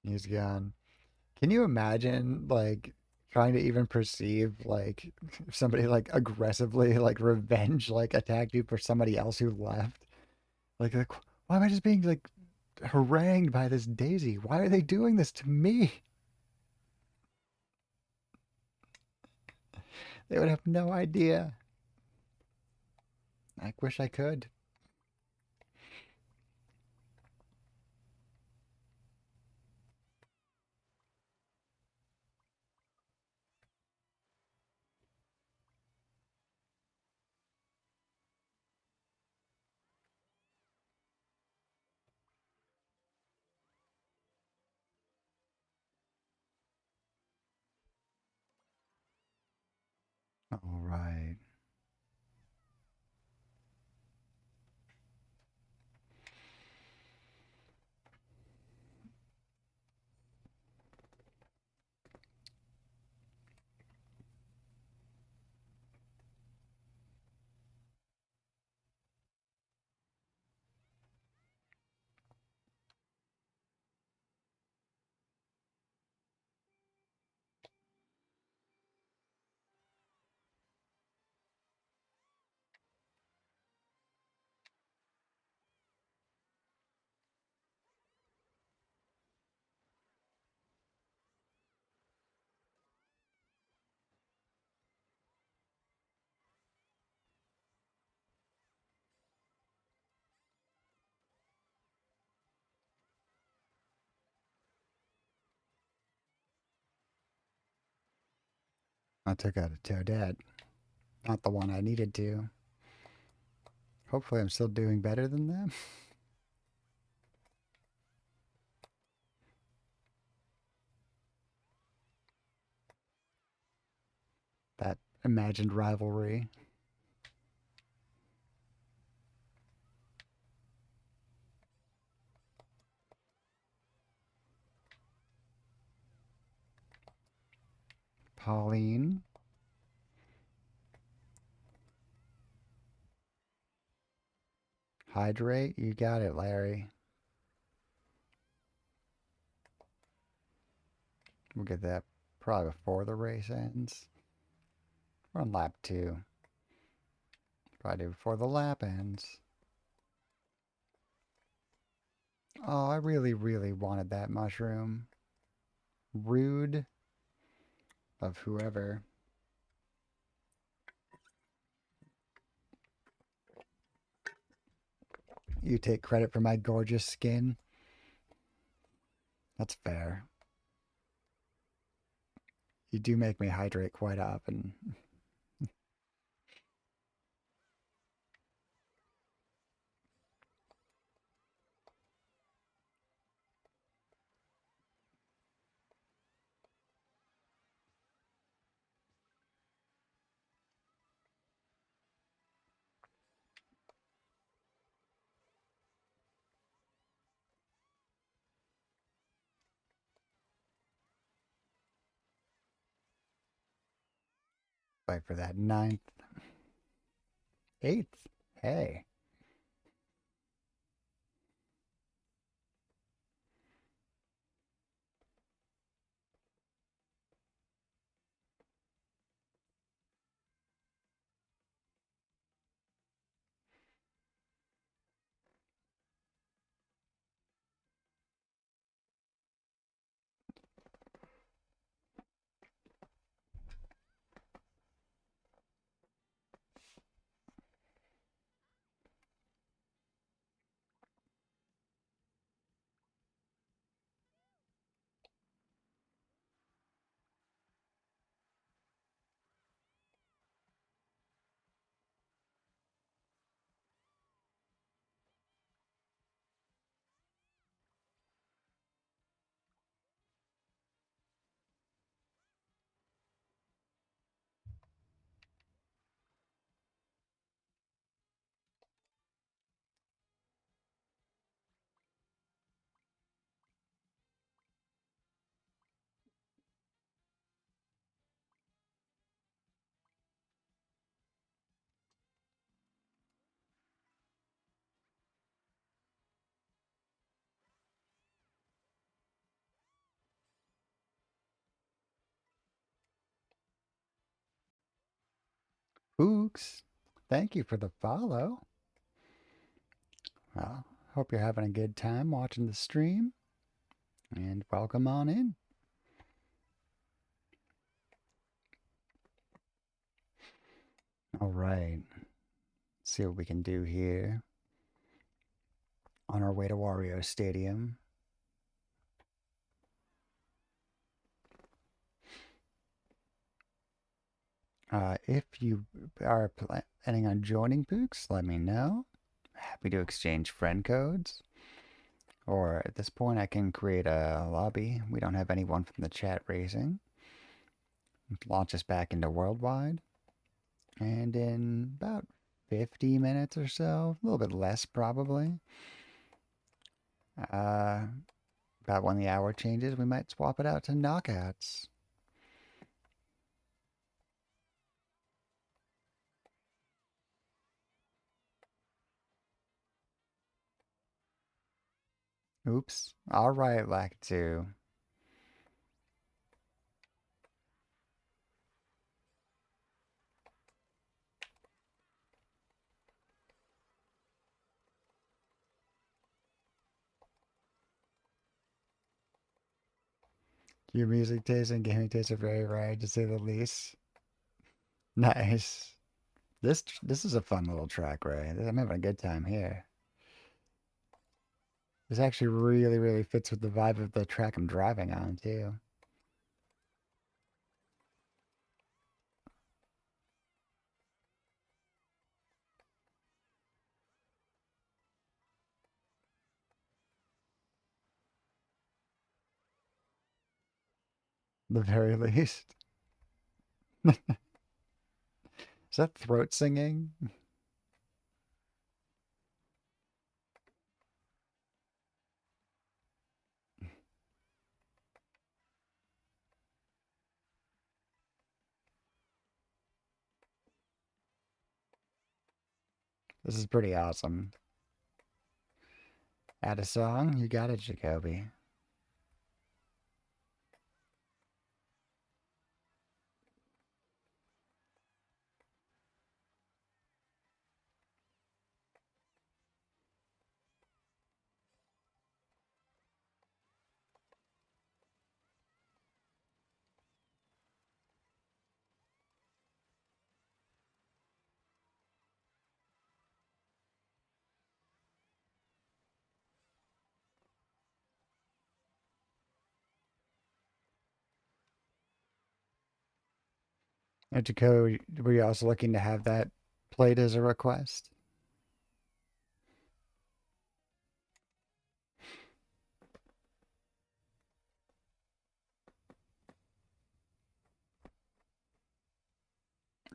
He's gone. Can you imagine, like, trying to even perceive, like, if somebody, like, aggressively, like, revenge, like, attacked you for somebody else who left? Like, why am I just being, like, harangued by this Daisy? Why are they doing this to me? They would have no idea. I wish I could. All right. I took out a Toadette. Not the one I needed to. Hopefully, I'm still doing better than them. That imagined rivalry. Pauline. Hydrate. You got it, Larry. We'll get that probably before the race ends. We're on lap 2. Probably before the lap ends. Oh, I really, really wanted that mushroom. Rude of whoever. You take credit for my gorgeous skin. That's fair. You do make me hydrate quite often. Fight for that ninth, eighth. Hey, Ooks. Thank you for the follow. Well, hope you're having a good time watching the stream, and welcome on in. All right, see what we can do here on our way to Wario Stadium. If you are planning on joining Pooks, let me know. Happy to exchange friend codes. Or at this point, I can create a lobby. We don't have anyone from the chat racing. Launch us back into Worldwide. And in about 50 minutes or so, a little bit less probably, uh, about when the hour changes, we might swap it out to knockouts. Oops. All right, Lakitu. Your music taste and gaming taste are very rare, to say the least. Nice. This is a fun little track, Ray. I'm having a good time here. This actually really, really fits with the vibe of the track I'm driving on, too. The very least. Is that throat singing? This is pretty awesome. Add a song? You got it, Jacoby. And Jaco, were you also looking to have that played as a request?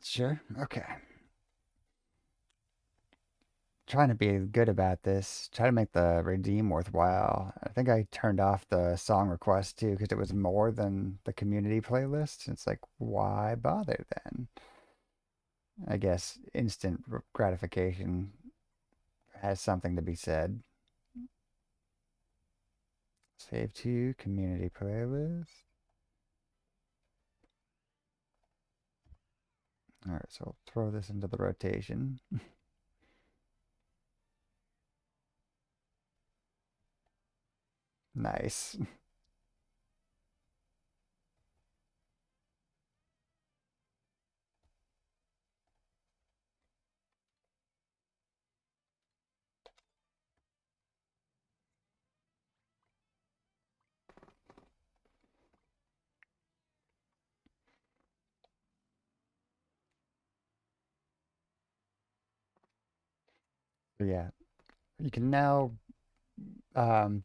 Sure. Okay. Trying to be good about this. Try to make the redeem worthwhile. I think I turned off the song request too because it was more than the community playlist. It's like, why bother then? I guess instant gratification has something to be said. Save to community playlist. All right, so I'll throw this into the rotation. Nice. But yeah, you can now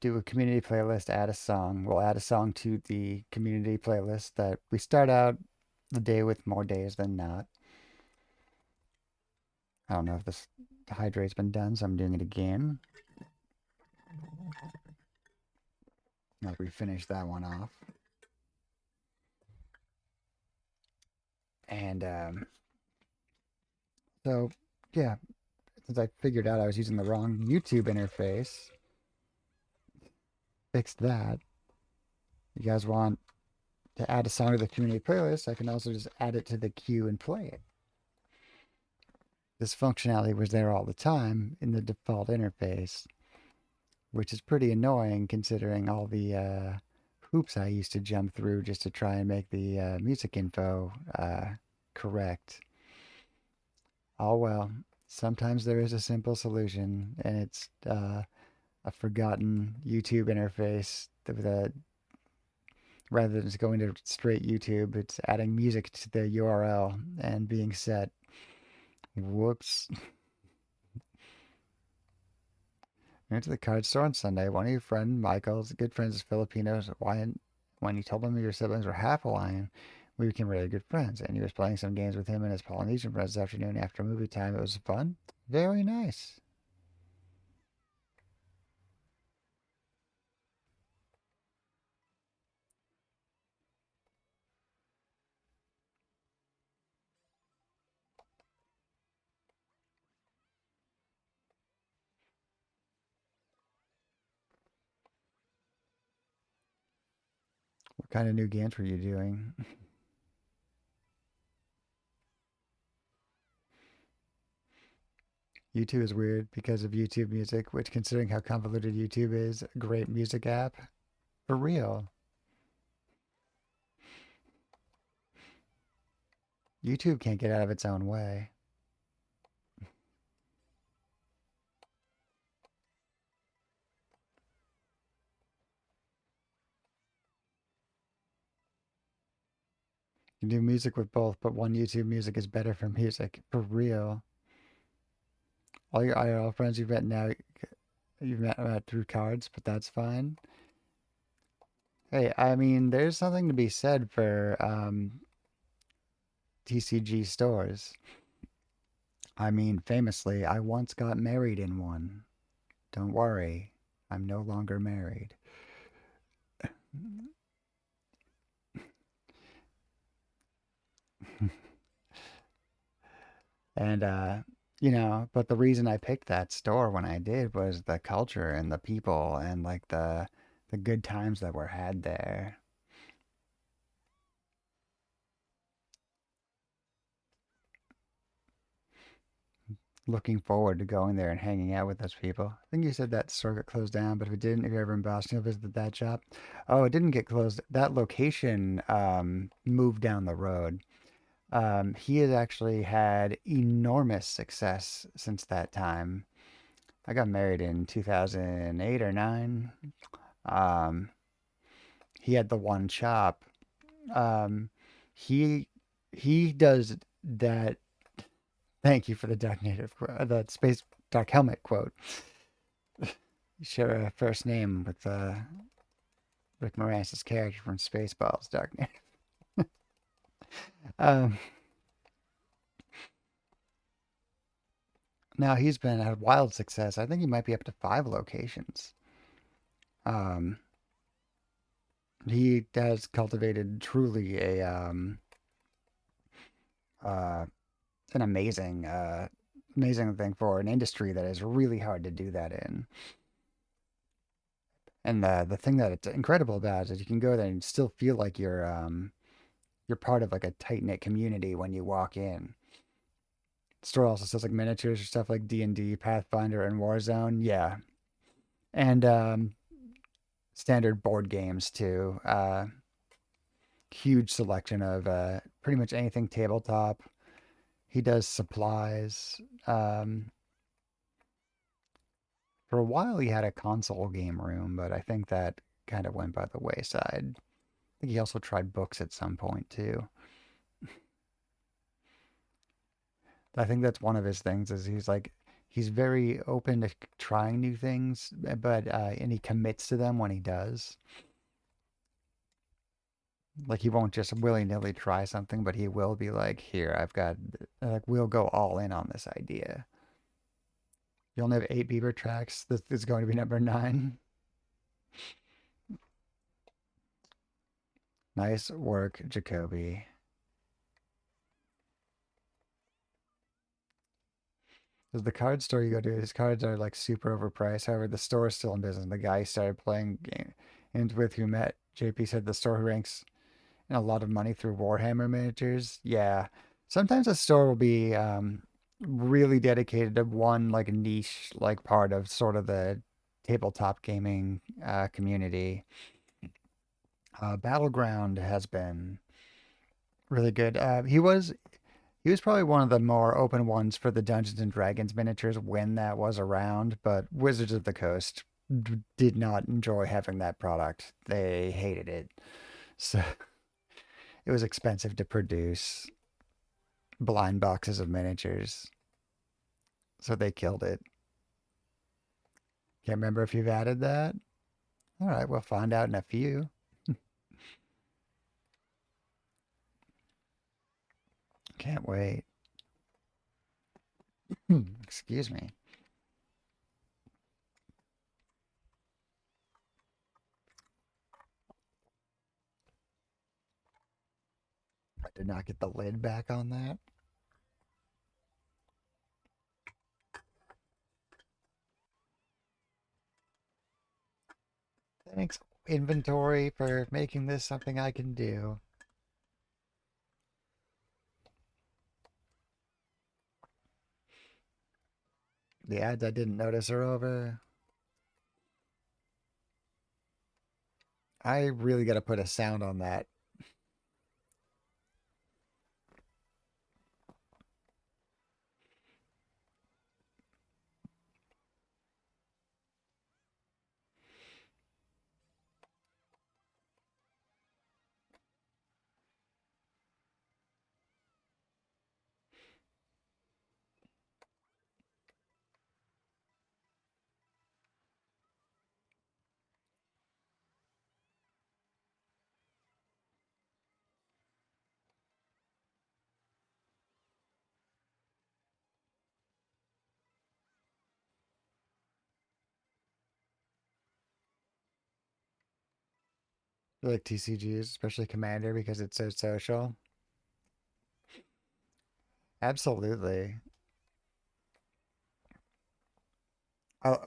do a community playlist, add a song. We'll add a song to the community playlist that we start out the day with more days than not. I don't know if this hydrate's been done, so I'm doing it again. Now we finish that one off. And so, yeah, since I figured out I was using the wrong YouTube interface, fixed that. You guys want to add a song to the community playlist, I can also just add it to the queue and play it. This functionality was there all the time in the default interface, which is pretty annoying considering all the hoops I used to jump through just to try and make the music info correct. Oh well, sometimes there is a simple solution, and it's a forgotten YouTube interface that rather than just going to straight YouTube, it's adding music to the URL and being set. Whoops. Went to the card store on Sunday. One of your friend Michael's good friends is Filipinos. When you told him your siblings were half Hawaiian, we became really good friends. And he was playing some games with him and his Polynesian friends this afternoon after movie time. It was fun. Very nice. What kind of new games were you doing? YouTube is weird because of YouTube Music, which, considering how convoluted YouTube is, a great music app. For real. YouTube can't get out of its own way. You can do music with both, but one YouTube Music is better for music. For real. All your IRL friends you've met now, you've met through cards, but that's fine. Hey, I mean, there's something to be said for TCG stores. I mean, famously, I once got married in one. Don't worry, I'm no longer married. And but the reason I picked that store when I did was the culture and the people and like the good times that were had there. Looking forward to going there and hanging out with those people. I think you said that store got closed down, but if it didn't, if you're ever in Boston, you'll visit that shop. Oh, it didn't get closed. That location moved down the road. He has actually had enormous success since that time. I got married in 2008 or 9. Um, he had the one shop. Um, he he does that. Thank you for the Dark Native, the Space Dark Helmet quote. You share a first name with Rick Moranis' character from Spaceballs, Dark Native. Um, Now he's been had wild success. I think he might be up to 5 locations. Um, he has cultivated truly a uh, an amazing thing for an industry that is really hard to do that in. And the thing that it's incredible about is you can go there and still feel like you're part of like a tight knit community when you walk in. The store also sells like miniatures or stuff like D&D, Pathfinder, and Warzone. Yeah, and standard board games too. Huge selection of pretty much anything tabletop. He does supplies. Um, for a while, he had a console game room, but I think that kind of went by the wayside. I think he also tried books at some point too. I think that's one of his things is he's very open to trying new things, but and he commits to them when he does. Like he won't just willy nilly try something, but he will be like, "Here, I've got like we'll go all in on this idea." You only have 8 beaver tracks. This is going to be number 9. Nice work, Jacoby. Because the card store you go to, his cards are like super overpriced. However, the store is still in business. The guy he started playing games with who met JP said the store ranks in a lot of money through Warhammer miniatures. Yeah. Sometimes a store will be really dedicated to one like niche like part of sort of the tabletop gaming community. Battleground has been really good. He was probably one of the more open ones for the Dungeons and Dragons miniatures when that was around, but Wizards of the Coast did not enjoy having that product. They hated it. So it was expensive to produce blind boxes of miniatures. So they killed it. Can't remember if you've added that. All right, we'll find out in a few. Can't wait. Excuse me. I did not get the lid back on that. Thanks, inventory, for making this something I can do. The ads I didn't notice are over. I really got to put a sound on that. I like TCGs, especially Commander, because it's so social. Absolutely.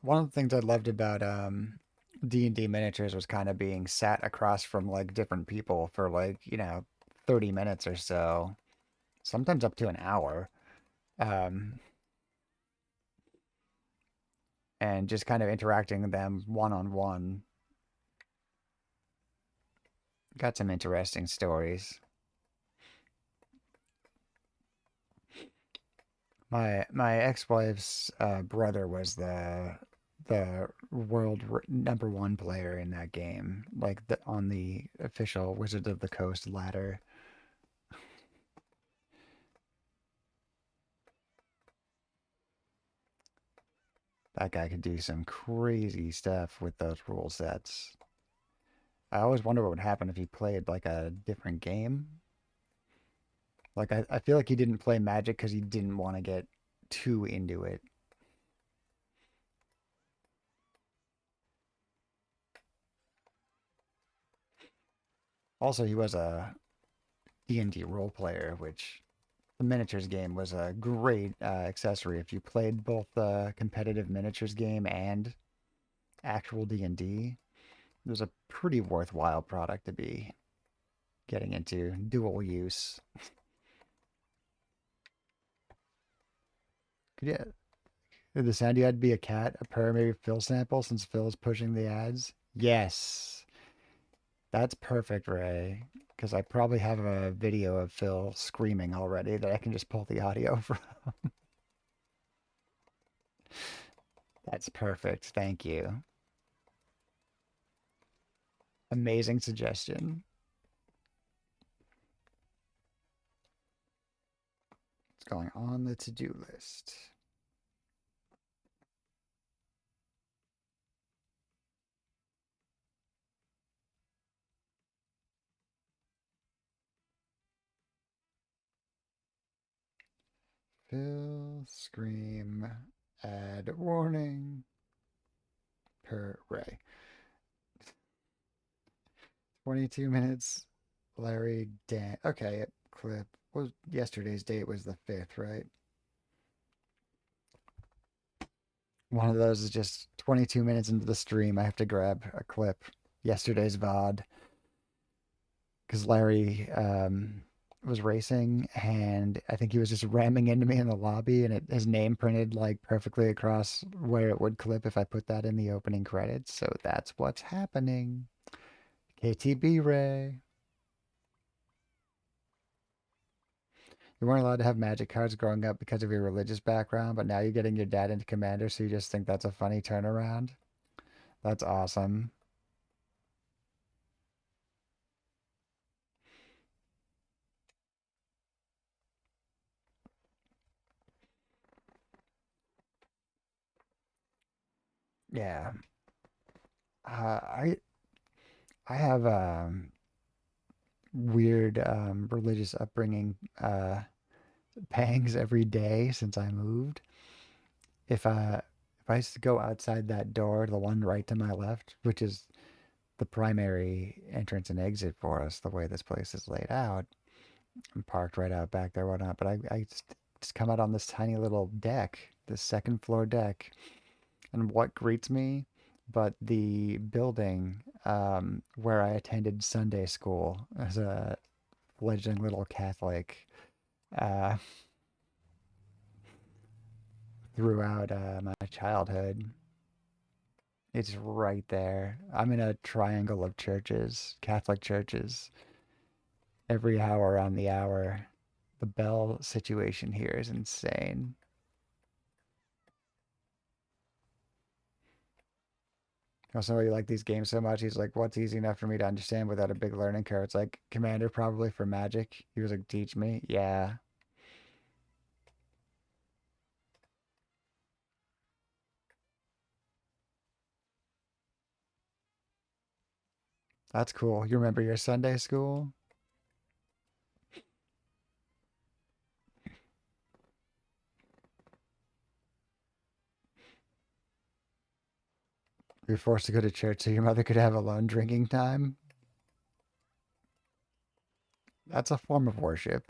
One of the things I loved about D&D miniatures was kind of being sat across from like different people for like, 30 minutes or so, sometimes up to an hour. Um, and just kind of interacting with them one on one. Got some interesting stories. My ex-wife's brother was the number one player in that game, like on the official Wizards of the Coast ladder. That guy could do some crazy stuff with those rule sets. I always wonder what would happen if he played like a different game. Like I feel like he didn't play Magic because he didn't want to get too into it. Also, he was a D&D role player, which the miniatures game was a great accessory. If you played both the competitive miniatures game and actual D&D, it was a pretty worthwhile product to be getting into dual use. Could you, did the sound you had be a cat, a purr, maybe Phil sample since Phil's pushing the ads? Yes, that's perfect, Ray. Because I probably have a video of Phil screaming already that I can just pull the audio from. That's perfect. Thank you. Amazing suggestion. It's going on the to-do list. Phil scream ad warning per Ray. 22 minutes. Larry Dan. Okay, clip. Was yesterday's date was the 5th, right? One of those is just 22 minutes into the stream. I have to grab a clip. Yesterday's VOD. Because Larry was racing and I think he was just ramming into me in the lobby and his name printed like perfectly across where it would clip if I put that in the opening credits. So that's what's happening. KTB Ray. You weren't allowed to have magic cards growing up because of your religious background, but now you're getting your dad into Commander, so you just think that's a funny turnaround? That's awesome. Yeah. I have weird religious upbringing pangs every day since I moved. If I used to go outside that door, the one right to my left, which is the primary entrance and exit for us, the way this place is laid out, I'm parked right out back there, whatnot. But I just come out on this tiny little deck, this second floor deck, and what greets me but the building where I attended Sunday school as a fledgling little Catholic uh, throughout my childhood. It's right there. I'm in a triangle of churches, Catholic churches, every hour on the hour. The bell situation here is insane. Also, you like these games so much. He's like, what's easy enough for me to understand without a big learning curve? It's like Commander probably for Magic. He was like, teach me. Yeah, that's cool. You remember your Sunday school? You were forced to go to church so your mother could have alone drinking time. That's a form of worship.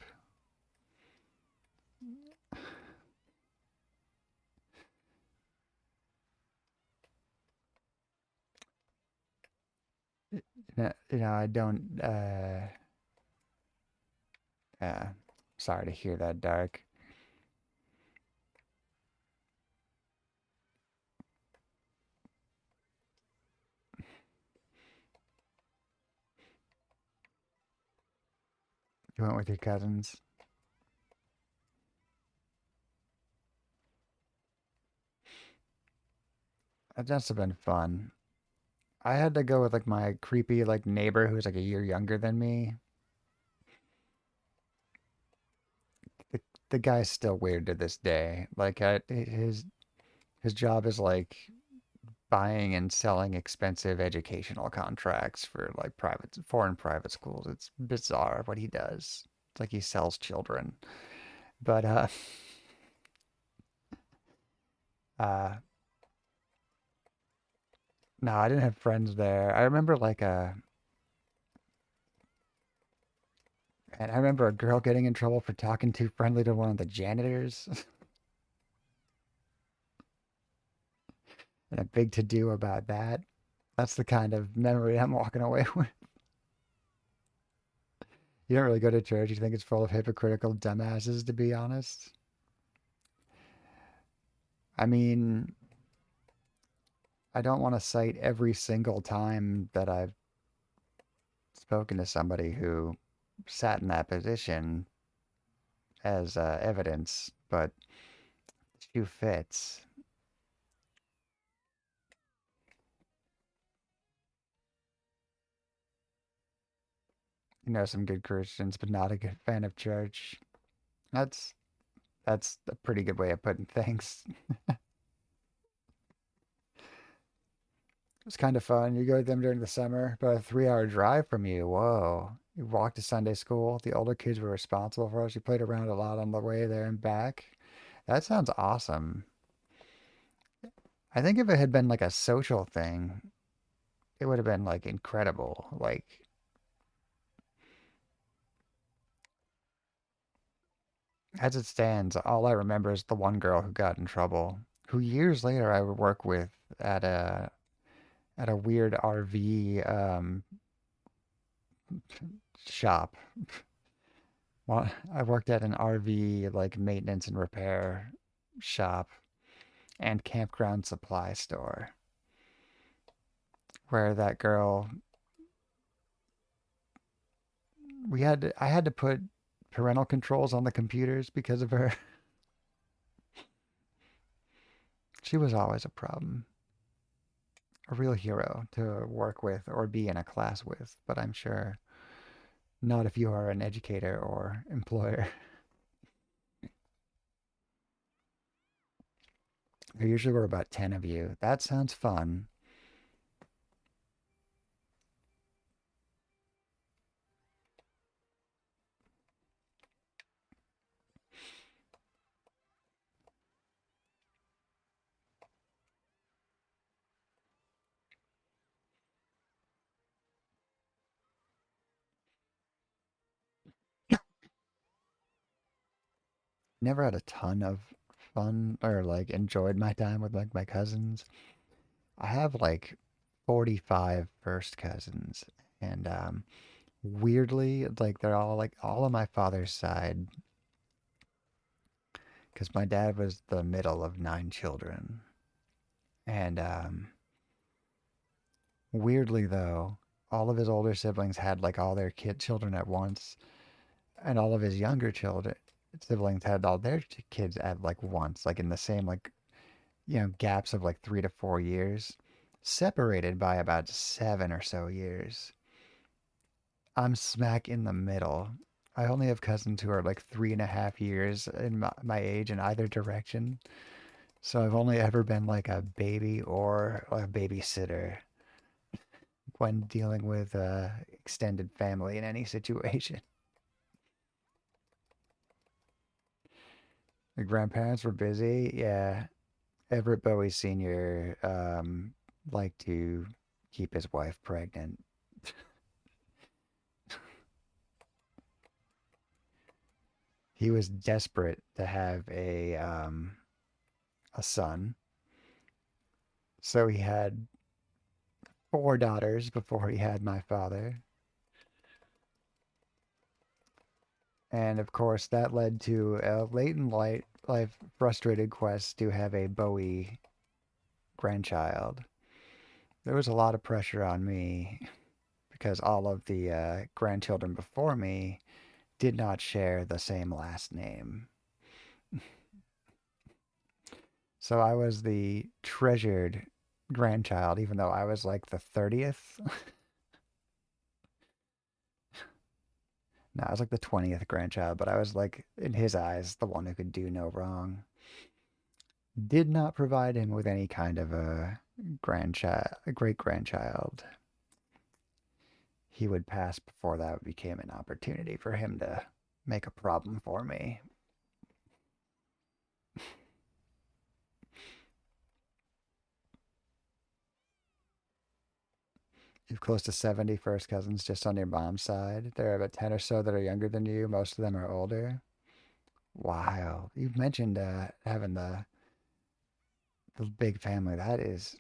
I don't. Uh, sorry to hear that, Dark. You went with your cousins. That must have been fun. I had to go with like my creepy like neighbor who's like a year younger than me. The, the guy's still weird to this day. Like his His job is like buying and selling expensive educational contracts for like private foreign private schools. It's bizarre what he does. It's like he sells children. But uh no, I didn't have friends there. I remember like and I remember a girl getting in trouble for talking too friendly to one of the janitors and a big to do about that. That's the kind of memory I'm walking away with. You don't really go to church. You think it's full of hypocritical dumbasses, to be honest. I mean, I don't want to cite every single time that I've spoken to somebody who sat in that position as evidence, but shoe fits. You know, some good Christians, but not a good fan of church. That's that's a pretty good way of putting things. It's kind of fun. You go to them during the summer, about a 3 hour drive from you. Whoa. You walked to Sunday school. The older kids were responsible for us. You played around a lot on the way there and back. That sounds awesome. I think if it had been like a social thing, it would have been like incredible. Like, as it stands, all I remember is the one girl who got in trouble, who years later I would work with at a weird RV shop. Well, I worked at an RV like maintenance and repair shop and campground supply store where that girl I had to put parental controls on the computers because of her. She was always a problem. A real hero to work with or be in a class with, but I'm sure not if you are an educator or employer. There usually were about 10 of you. That sounds fun. Never had a ton of fun or like enjoyed my time with like my cousins. I have like 45 first cousins and weirdly like they're all like all on my father's side because my dad was the middle of 9 children. And weirdly though, all of his older siblings had like all their kid children at once, and all of his younger children siblings had all their kids at like once, like in the same like gaps of like 3 to 4 years, separated by about 7 or so years. I'm smack in the middle. I only have cousins who are like 3.5 years in my age in either direction. So I've only ever been like a baby or a babysitter when dealing with extended family in any situation. The grandparents were busy. Yeah, Everett Bowie Sr. Liked to keep his wife pregnant. He was desperate to have a son, so he had 4 daughters before he had my father. And of course, that led to a late in life frustrated quest to have a Bowie grandchild. There was a lot of pressure on me because all of the grandchildren before me did not share the same last name. So I was the treasured grandchild, even though I was like the 30th. No, I was like the 20th grandchild, but I was like, in his eyes, the one who could do no wrong. did not provide him with any kind of a great grandchild. He would pass before that became an opportunity for him to make a problem for me. You have close to 70 first cousins just on your mom's side. There are about 10 or so that are younger than you. Most of them are older. Wow. You've mentioned having the big family. That is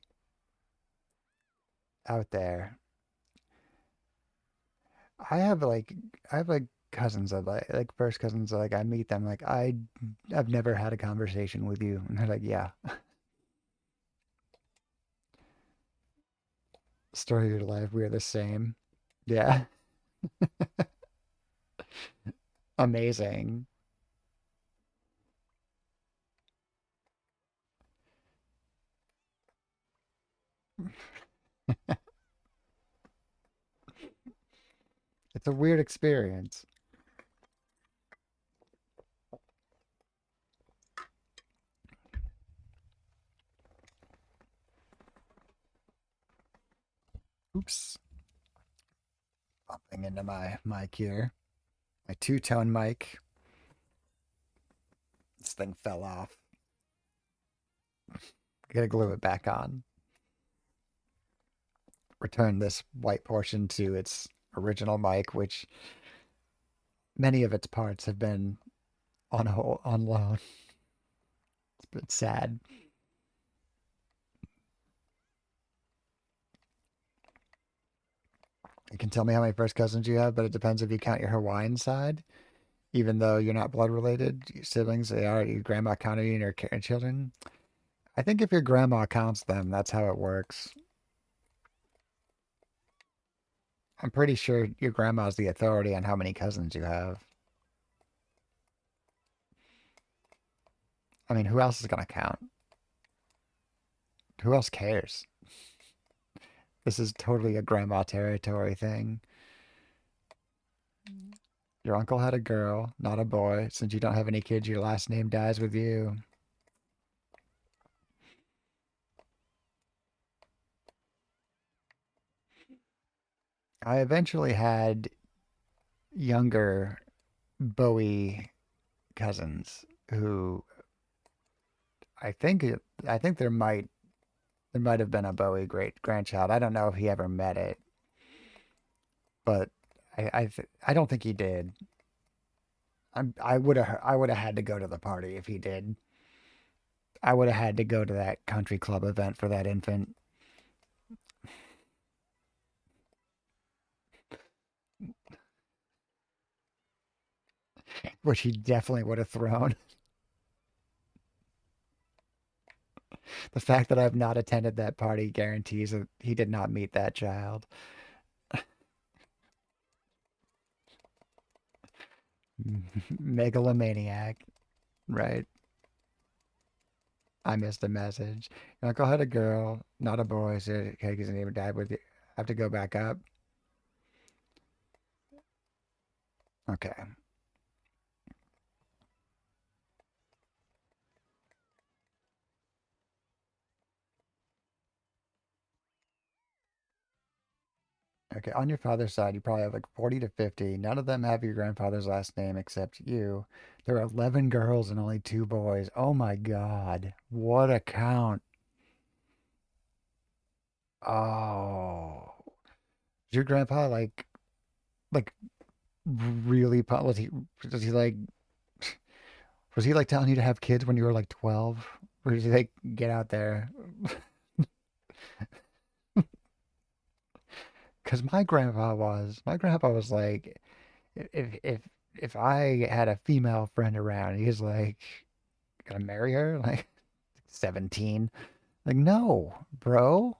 out there. I have like I have like cousins that like first cousins that, like I meet them like I've never had a conversation with you and they're like yeah, story of your life, we are the same. Yeah. Amazing. It's a weird experience. Oops. Bumping into my mic here. My two-tone mic. This thing fell off. I gotta glue it back on. Return this white portion to its original mic, which many of its parts have been on loan. It's been sad. You can tell me how many first cousins you have, but it depends if you count your Hawaiian side. Even though you're not blood related, your siblings, they are your grandma counted you and your children. I think if your grandma counts them, that's how it works. I'm pretty sure your grandma's the authority on how many cousins you have. I mean, who else is gonna count? Who else cares? This is totally a grandma territory thing. Your uncle had a girl, not a boy. Since you don't have any kids, your last name dies with you. I eventually had younger Bowie cousins who I think I think there might have been a Bowie great grandchild. I don't know if he ever met it, but I don't think he did. I would have had to go to the party if he did. I would have had to go to that country club event for that infant, which he definitely would have thrown. The fact that I've not attended that party guarantees that he did not meet that child. Megalomaniac, right? I missed a message. Your uncle had a girl, not a boy, so okay, his neighbor died with you. I have to go back up. Okay. Okay. On your father's side, you probably have like 40 to 50. None of them have your grandfather's last name except you. There are 11 girls and only two boys. Oh my God. What a count. Oh. Is your grandpa like really, was he like, was he like telling you to have kids when you were like 12? Or did he like get out there? Because my grandpa was like, if if if I had a female friend around, he's like, gonna marry her? Like 17? Like, no, bro.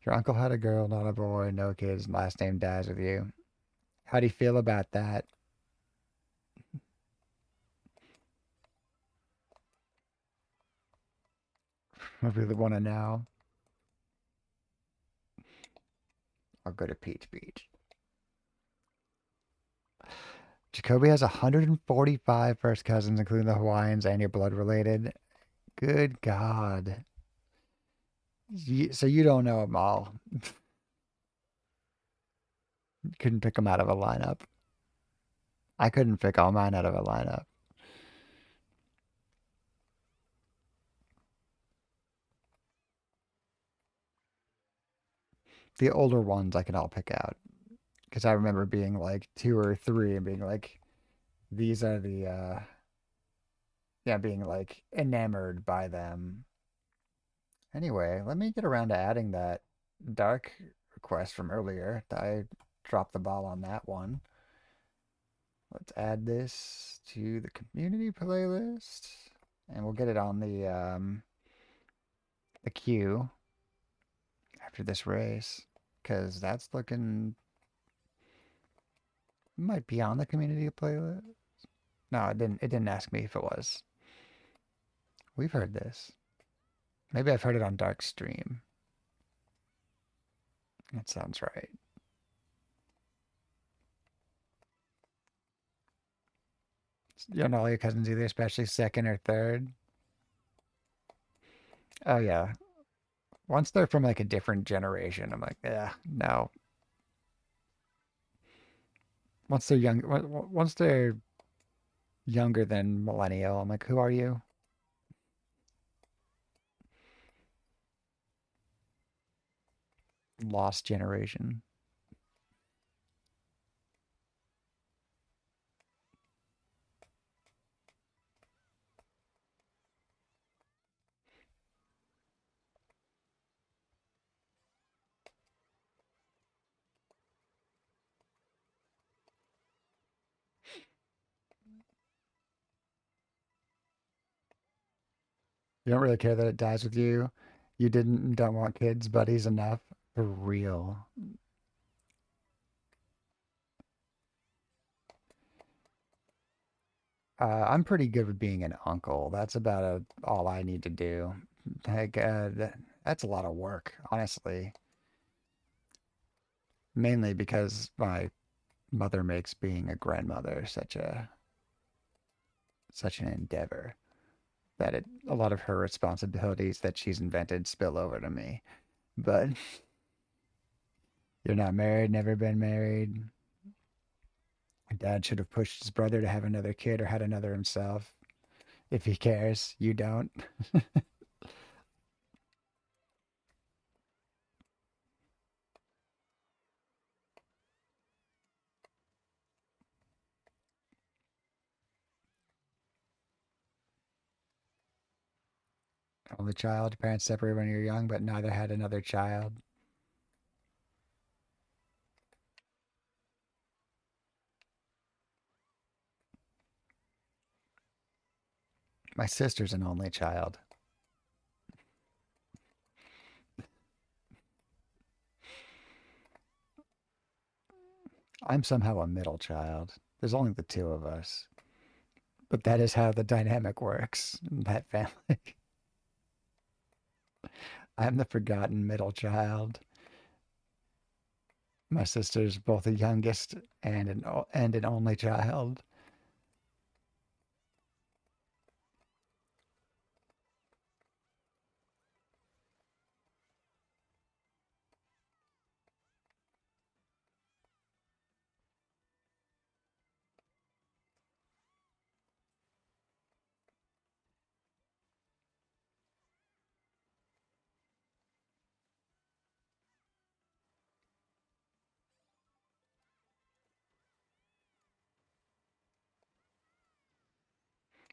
Your uncle had a girl, not a boy, no kids, last name dies with you. How do you feel about that? I really want to know. I'll go to Peach Beach. Jacoby has 145 first cousins, including the Hawaiians and your blood related. Good God. So you don't know them all. Couldn't pick them out of a lineup. I couldn't pick all mine out of a lineup. The older ones I can all pick out because I remember being like two or three and being like, these are the, yeah, being like enamored by them. Anyway, let me get around to adding that dark request from earlier. I dropped the ball on that one. Let's add this to the community playlist, and we'll get it on the queue after this race, because that's looking might be on the community playlist. No, it didn't. It didn't ask me if it was. We've heard this. Maybe I've heard it on Dark Stream. That sounds right. You don't know all your cousins either, especially second or third. Oh yeah. Once they're from like a different generation, I'm like, yeah, no. Once they're young, once they're younger than millennial, I'm like, who are you? Lost generation. You don't really care that it dies with you. You don't want kids, buddies enough. For real. I'm pretty good with being an uncle. That's about all I need to do. Like, that's a lot of work, honestly. Mainly because my mother makes being a grandmother such an endeavor that a lot of her responsibilities that she's invented spill over to me. But you're not married, never been married. Dad should have pushed his brother to have another kid or had another himself. If he cares, you don't. Only child, parents separated when you're young, but neither had another child. My sister's an only child. I'm somehow a middle child. There's only the two of us. But that is how the dynamic works in that family. I'm the forgotten middle child. My sister's both the youngest and an only child.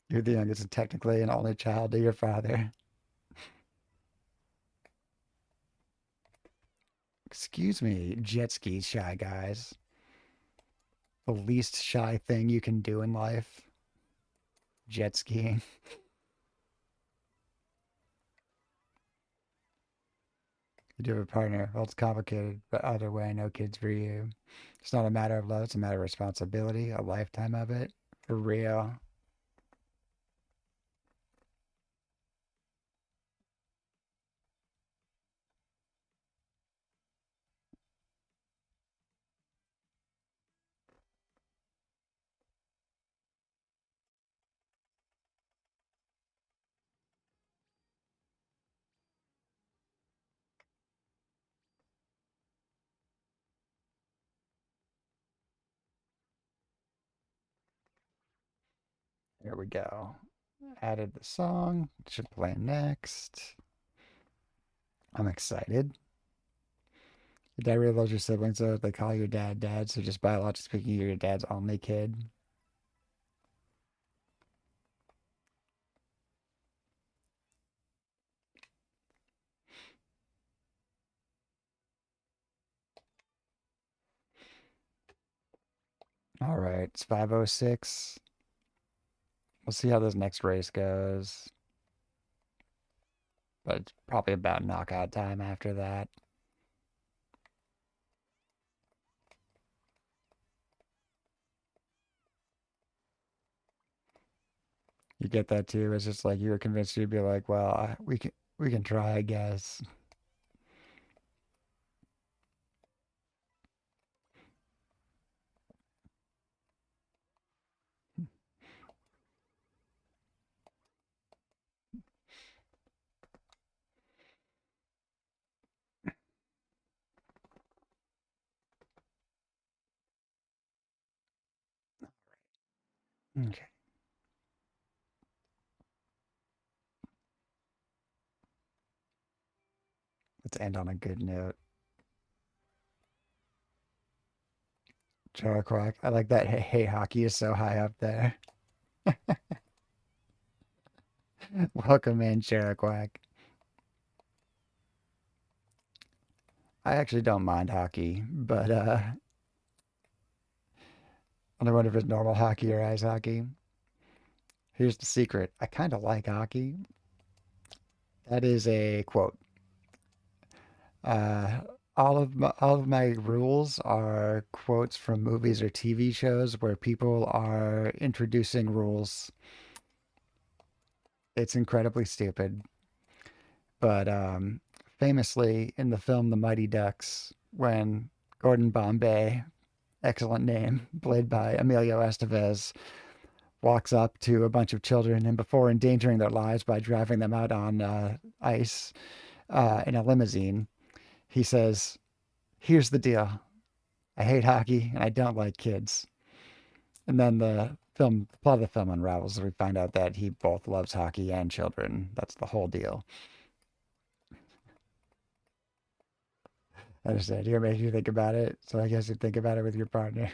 You're the youngest and technically an only child to your father. Excuse me, jet ski shy guys. The least shy thing you can do in life, jet skiing. You do have a partner. Well, it's complicated, but either way, no kids for you. It's not a matter of love, it's a matter of responsibility, a lifetime of it. For real. Here we go. Added the song. Should play next. I'm excited. Your dad really loves your siblings, though. They call your dad dad, so just biologically speaking, you're your dad's only kid. All right, it's 5:06. We'll see how this next race goes, but it's probably about knockout time after that. You get that too. It's just like you were convinced you'd be like, well, we can try, I guess. Okay, let's end on a good note. Charaquack. I like that. Hey, hey, hockey is so high up there. Welcome in, Charaquack. I actually don't mind hockey, but I wonder if it's normal hockey or ice hockey. Here's the secret. I kind of like hockey. That is a quote. Uh, all of my rules are quotes from movies or TV shows where people are introducing rules. It's incredibly stupid, but famously in the film The Mighty Ducks, when Gordon Bombay, excellent name, played by Emilio Estevez, walks up to a bunch of children and before endangering their lives by driving them out on ice in a limousine, he says, "Here's the deal. I hate hockey and I don't like kids." And then the plot of the film unravels. We find out that he both loves hockey and children. That's the whole deal. I just said, here makes you think about it. So I guess you think about it with your partner.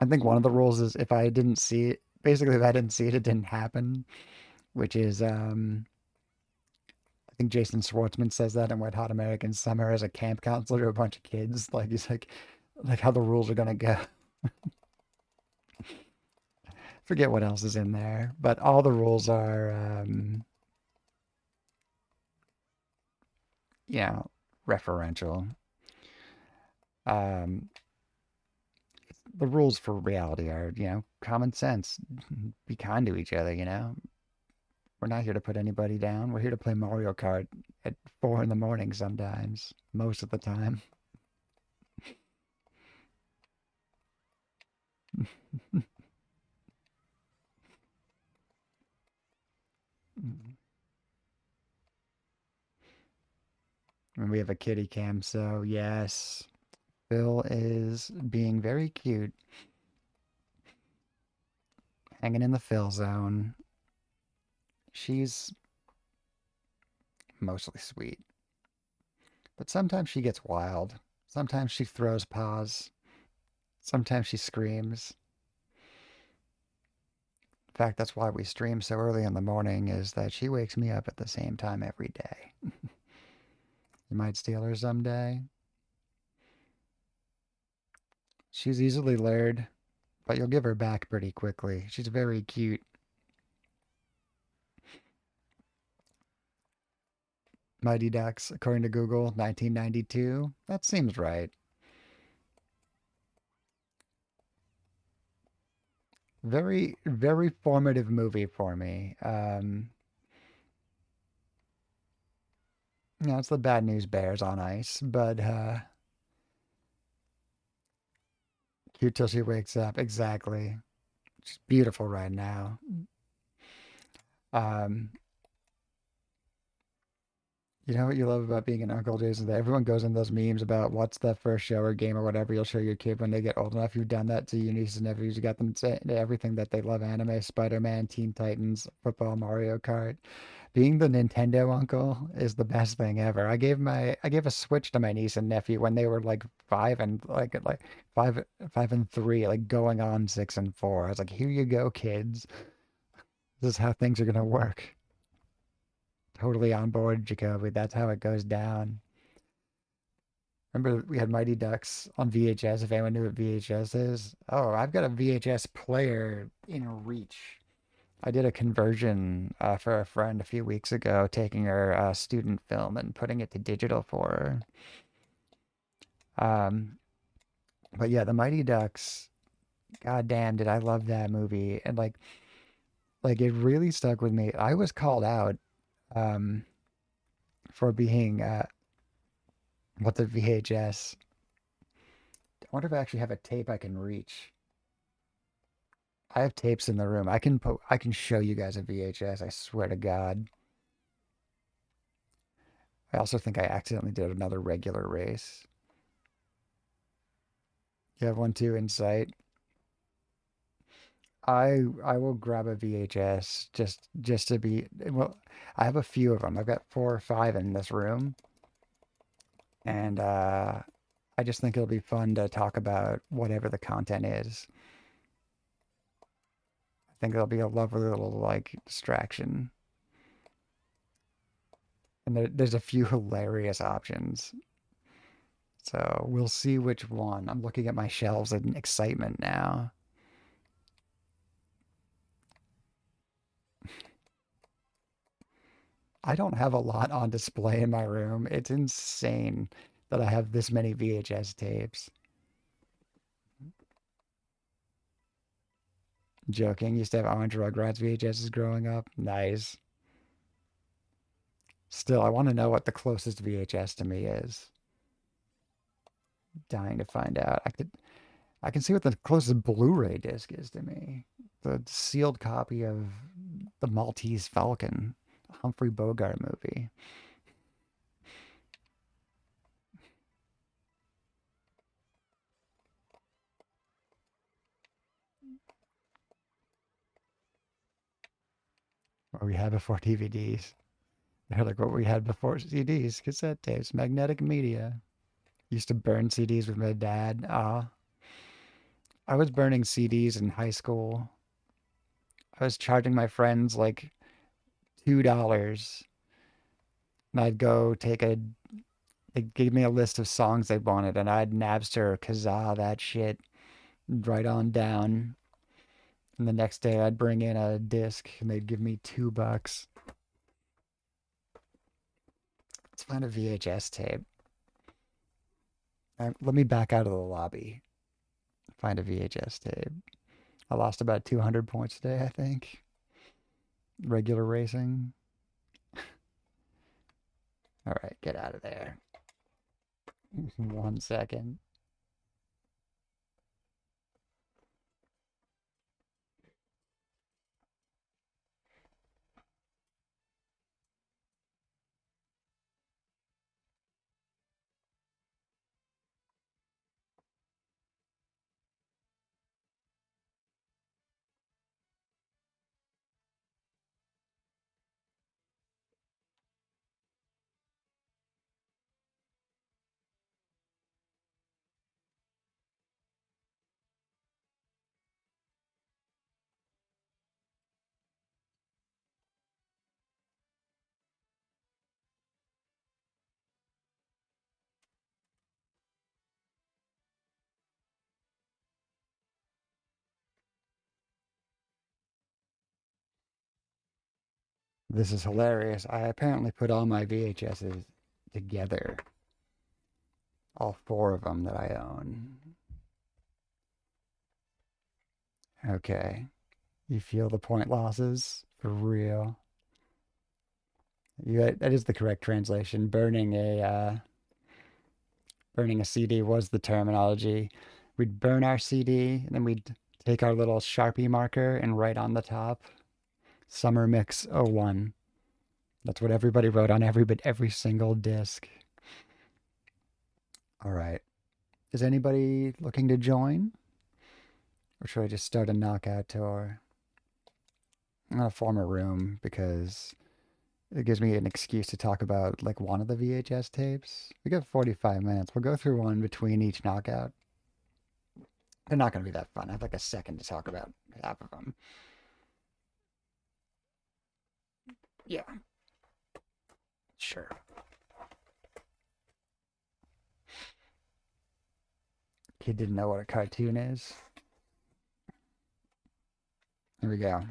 I think one of the rules is if I didn't see it, basically if I didn't see it, it didn't happen, which is I think Jason Schwartzman says that in Wet Hot American Summer as a camp counselor to a bunch of kids. Like he's like how the rules are gonna go. Forget what else is in there, but all the rules are, you know, referential. Um, the rules for reality are, common sense. Be kind to each other. We're not here to put anybody down. We're here to play Mario Kart at 4 in the morning sometimes, most of the time. And we have a kitty cam, so yes, Phil is being very cute, hanging in the Phil zone. She's mostly sweet, but sometimes she gets wild. Sometimes she throws paws. Sometimes she screams. In fact, that's why we stream so early in the morning, is that she wakes me up at the same time every day. You might steal her someday. She's easily lured, but you'll give her back pretty quickly. She's very cute. Mighty Ducks, according to Google, 1992. That seems right. Very, very formative movie for me. It's the Bad News Bears on ice, but cute till she wakes up. Exactly. She's beautiful right now. Um, You know what you love about being an uncle, Jason? That everyone goes in those memes about what's the first show or game or whatever you'll show your kid when they get old enough. You've done that to your nieces and nephews. You got them saying everything that they love anime, Spider-Man, Teen Titans, football, Mario Kart. Being the Nintendo uncle is the best thing ever. I gave a Switch to my niece and nephew when they were like five five and three, like going on 6 and 4. I was like, here you go, kids. This is how things are gonna work. Totally on board, Jacoby. That's how it goes down. Remember we had Mighty Ducks on VHS, if anyone knew what VHS is. Oh, I've got a VHS player in reach. I did a conversion for a friend a few weeks ago, taking her student film and putting it to digital for her. But yeah, the Mighty Ducks, god damn, did I love that movie. And like it really stuck with me. I was called out um, for being what the VHS. I wonder if I actually have a tape I can reach. I have tapes in the room. I can show you guys a VHS. I swear to God. I also think I accidentally did another regular race. You have one too in sight. I will grab a VHS just to be well. I have a few of them. I've got 4 or 5 in this room, and I just think it'll be fun to talk about whatever the content is. I think it'll be a lovely little like distraction. And there's a few hilarious options. So we'll see which one. I'm looking at my shelves in excitement now. I don't have a lot on display in my room. It's insane that I have this many VHS tapes. Joking. Used to have Orange Rugrats VHSs growing up. Nice. Still, I want to know what the closest VHS to me is. Dying to find out. I can see what the closest Blu-ray disc is to me. The sealed copy of The Maltese Falcon, Humphrey Bogart movie. What we had before DVDs. They're like what we had before CDs, cassette tapes, magnetic media. Used to burn CDs with my dad. I was burning CDs in high school. I was charging my friends like $2, and I'd go take a. They gave me a list of songs they wanted, and I'd Napster, Kazaa, that shit, right on down. And the next day, I'd bring in a disc, and they'd give me $2. Let's find a VHS tape. Let me back out of the lobby. Find a VHS tape. I lost about 200 points today, I think. Regular racing. All right, get out of there. 1 second. This is hilarious. I apparently put all my VHSs together. All 4 of them that I own. Okay. You feel the point losses? For real. That is the correct translation. Burning a CD was the terminology. We'd burn our CD, and then we'd take our little Sharpie marker and write on the top, Summer Mix '01. That's what everybody wrote on every single disc. All right. Is anybody looking to join? Or should I just start a knockout tour? I'm gonna form a room because it gives me an excuse to talk about like one of the VHS tapes. We got 45 minutes. We'll go through one between each knockout. They're not gonna be that fun. I have like a second to talk about half of them. Yeah, sure. Kid didn't know what a cartoon is. Here we go.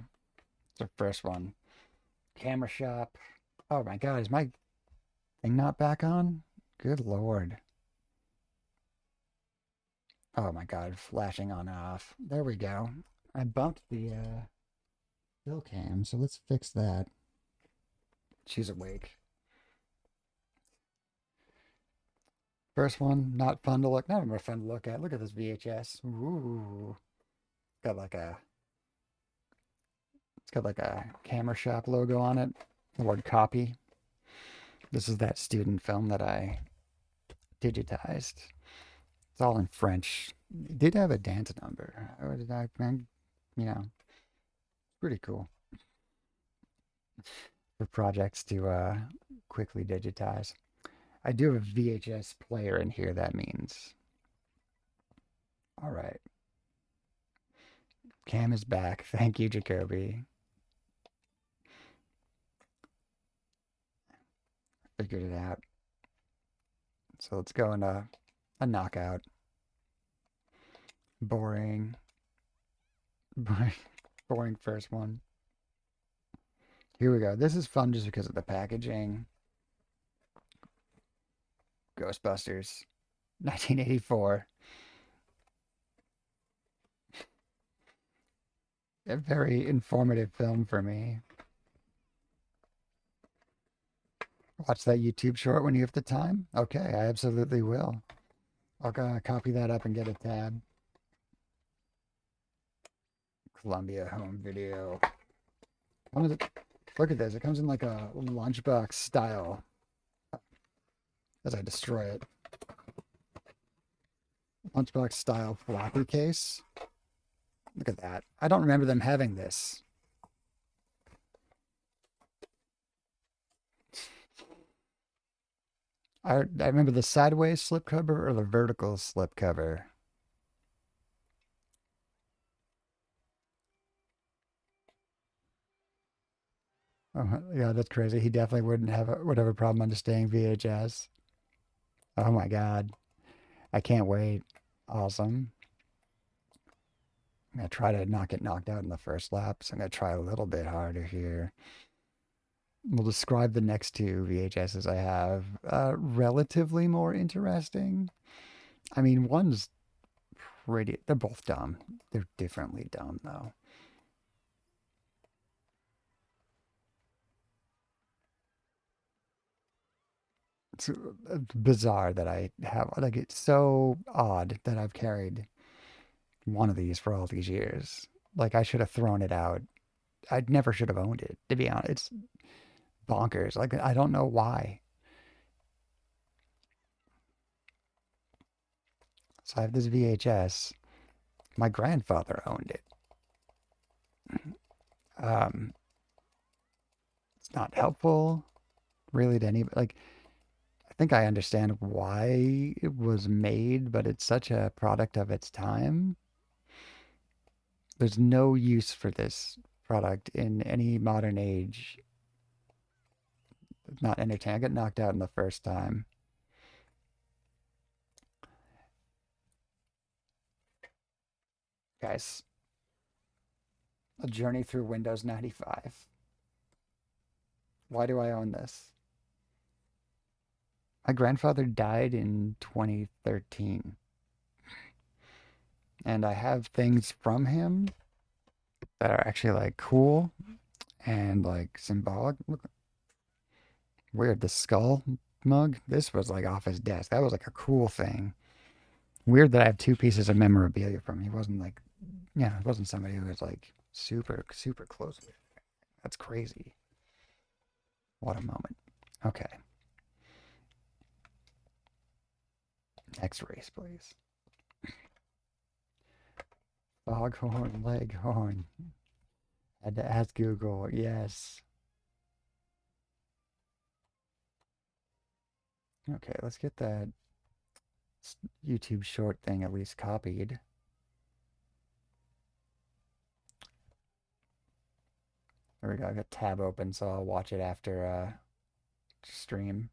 It's our first one. Camera shop. Oh my god, is my thing not back on? Good lord. Oh my god, flashing on and off. There we go. I bumped the bill cam, so let's fix that. She's awake. First one, not fun to look. Not more fun to look at. Look at this VHS. Ooh, got like a. It's got like a camera shop logo on it. The word copy. This is that student film that I digitized. It's all in French. It did have a dance number. You know, pretty cool for projects to quickly digitize. I do have a VHS player in here, that means. All right. Cam is back. Thank you, Jacoby. Figured it out. So let's go into a knockout. Boring. Boring. Boring first one. Here we go. This is fun just because of the packaging. Ghostbusters. 1984. A very informative film for me. Watch that YouTube short when you have the time? Okay, I absolutely will. I'll copy that up and get a tab. Columbia Home Video. Look at this. It comes in like a lunchbox style as I destroy it. Lunchbox style floppy case. Look at that. I don't remember them having this. I remember the sideways slipcover or the vertical slipcover. Oh, yeah, that's crazy. He definitely would have a problem understanding VHS. Oh my God. I can't wait. Awesome. I'm gonna try to not get knocked out in the first lap, so I'm gonna try a little bit harder here. We'll describe the next two VHSs I have. Relatively more interesting. I mean, one's pretty. They're both dumb. They're differently dumb, though. It's bizarre that I have. Like, it's so odd that I've carried one of these for all these years. Like, I should have thrown it out. I never should have owned it, to be honest. It's bonkers. Like, I don't know why. So I have this VHS. My grandfather owned it. Um, it's not helpful really to anybody. Like, I think I understand why it was made, but it's such a product of its time. There's no use for this product in any modern age. It's not entertaining. I got knocked out in the first time. Guys, a journey through Windows 95. Why do I own this? My grandfather died in 2013, and I have things from him that are actually like cool and like symbolic. Look, weird. The skull mug. This was like off his desk. That was like a cool thing. Weird that I have two pieces of memorabilia from him. He wasn't like, yeah, it wasn't somebody who was like super close with. That's crazy. What a moment. Okay, next race, please. Foghorn Leghorn. Had to ask Google. Yes. Okay, let's get that YouTube short thing at least copied. There we go. I got tab open, so I'll watch it after stream.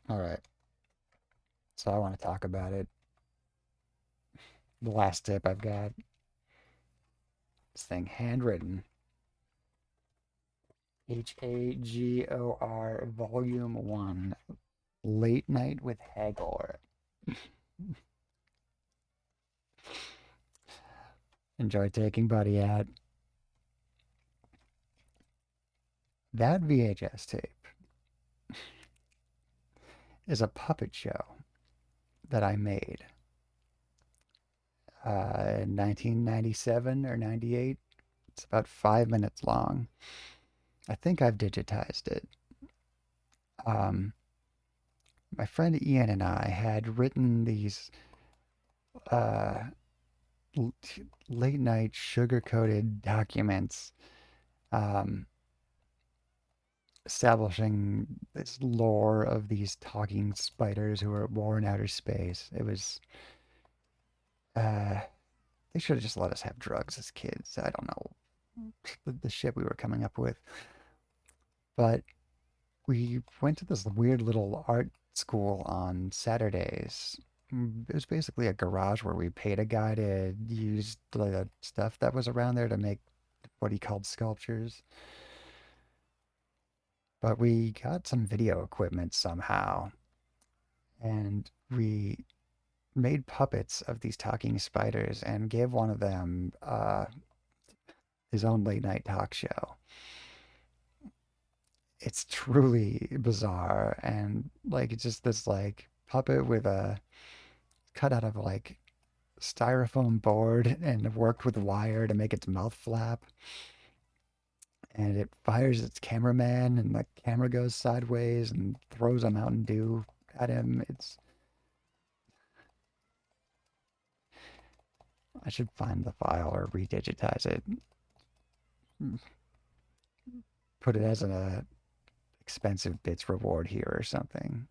All right. So I want to talk about it. The last tip I've got. This thing handwritten. Hagor Volume 1. Late Night with Hagor. Enjoy taking Buddy out. That VHS tape is a puppet show that I made in 1997 or 98. It's about 5 minutes long. I think I've digitized it. Um, my friend Ian and I had written these uh, late night sugar coated documents um, establishing this lore of these talking spiders who were born outer space. It was, uh, they should have just let us have drugs as kids. I don't know the shit we were coming up with. But we went to this weird little art school on Saturdays. It was basically a garage where we paid a guy to use the stuff that was around there to make what he called sculptures. But we got some video equipment somehow, and we made puppets of these talking spiders and gave one of them his own late night talk show. It's truly bizarre and like it's just this like puppet with a cut out of like styrofoam board and worked with wire to make its mouth flap. And it fires its cameraman, and the camera goes sideways and throws a Mountain Dew at him. It's I should find the file or redigitize it, put it as an expensive bits reward here or something.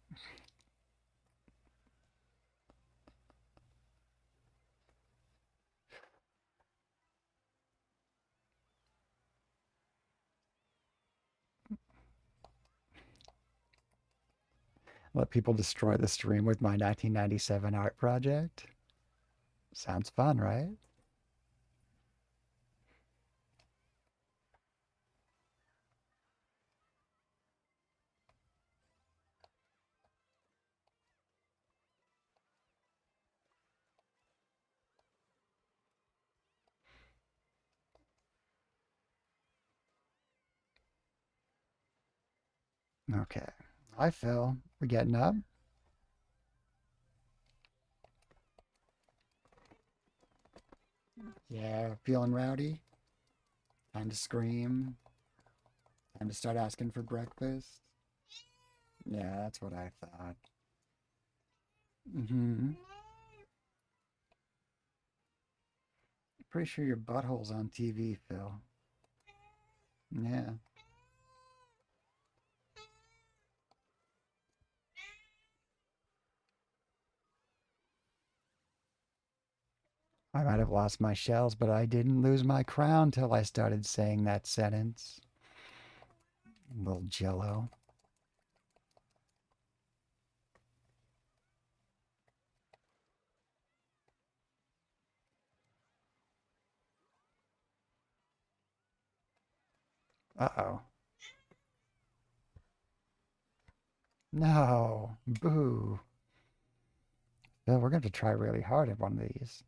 Let people destroy the stream with my 1997 art project. Sounds fun, right? Okay. Hi, Phil. We getting up? Yeah, feeling rowdy? Time to scream? Time to start asking for breakfast? Yeah, that's what I thought. Mm-hmm. Pretty sure your butthole's on TV, Phil. Yeah. I might have lost my shells, but I didn't lose my crown till I started saying that sentence. Little jello. Uh-oh. No. Boo. Phil, we're going to try really hard at one of these.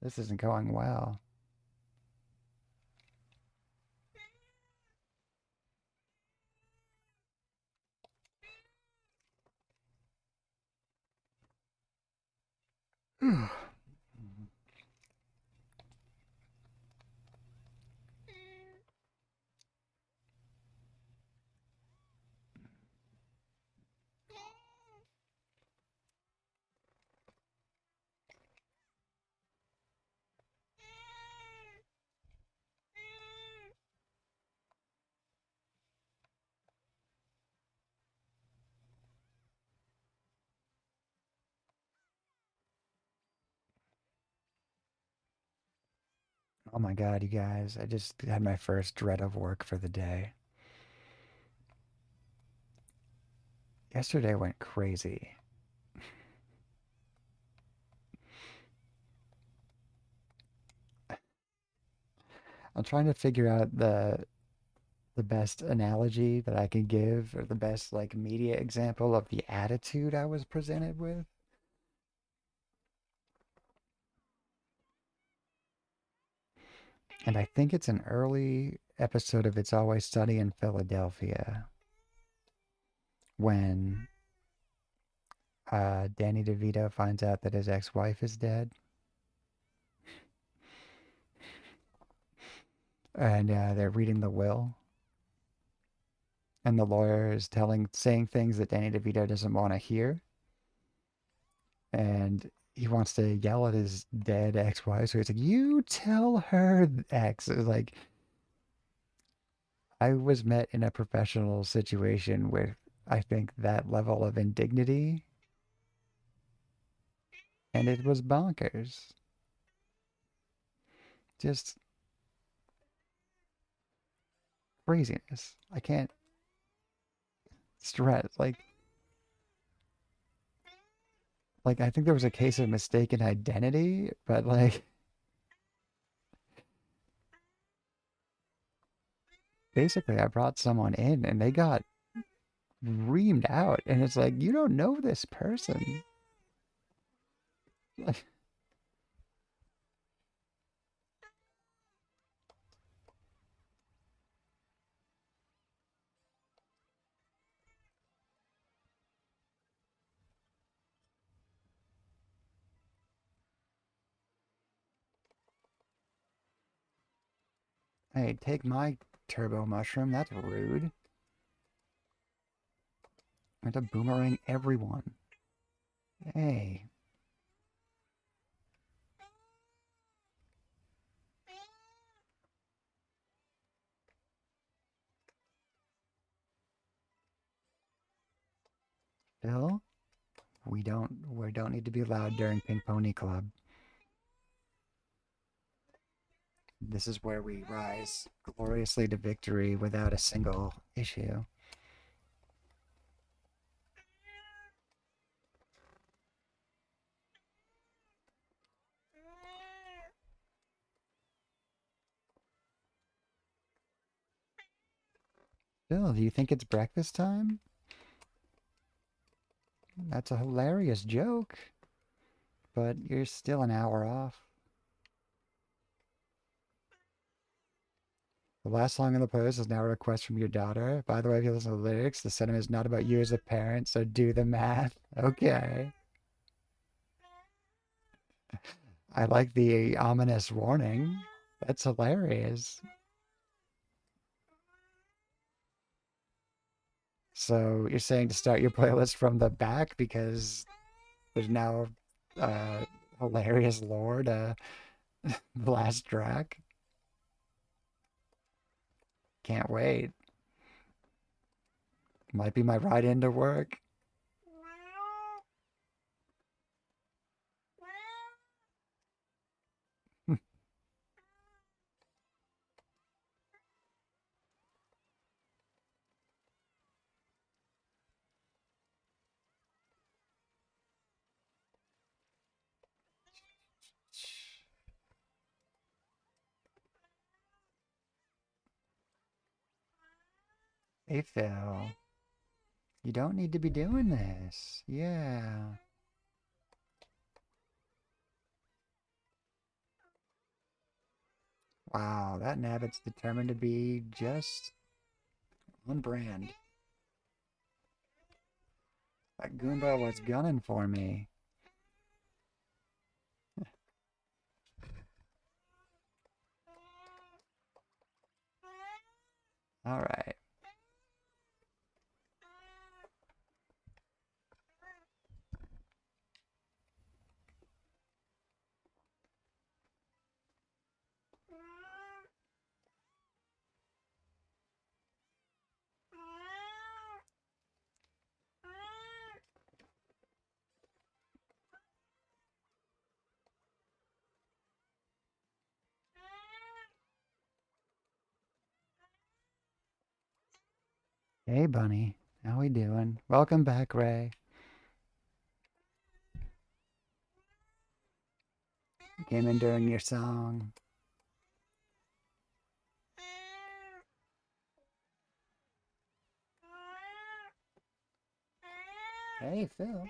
This isn't going well. Oh my God, you guys, I just had my first dread of work for the day. Yesterday went crazy. I'm trying to figure out the best analogy that I can give or the best like media example of the attitude I was presented with. And I think it's an early episode of It's Always Sunny in Philadelphia when Danny DeVito finds out that his ex-wife is dead. And they're reading the will. And the lawyer is saying things that Danny DeVito doesn't want to hear. And he wants to yell at his dead ex-wife. So he's like, "You tell her X." It was like, I was met in a professional situation with, I think, that level of indignity. And it was bonkers. Just craziness. I can't stress. Like I think there was a case of mistaken identity, but like basically I brought someone in and they got reamed out and it's like you don't know this person. Like, hey, take my turbo mushroom. That's rude. I'm to boomerang everyone. Hey, Bill, we don't need to be loud during Pink Pony Club. This is where we rise gloriously to victory without a single issue. Bill, do you think it's breakfast time? That's a hilarious joke, but you're still an hour off. The last song in the post is now a request from your daughter. By the way, if you listen to the lyrics, the sentiment is not about you as a parent, so do the math. Okay. I like the ominous warning. That's hilarious. So you're saying to start your playlist from the back because there's now hilarious lore to the last track? Can't wait. Might be my ride into work. Hey, Phil. You don't need to be doing this. Yeah. Wow, that Nabbit's determined to be just on brand. That Goomba was gunning for me. All right. Hey, Bunny. How we doing? Welcome back, Ray. Came in during your song. Hey, Phil.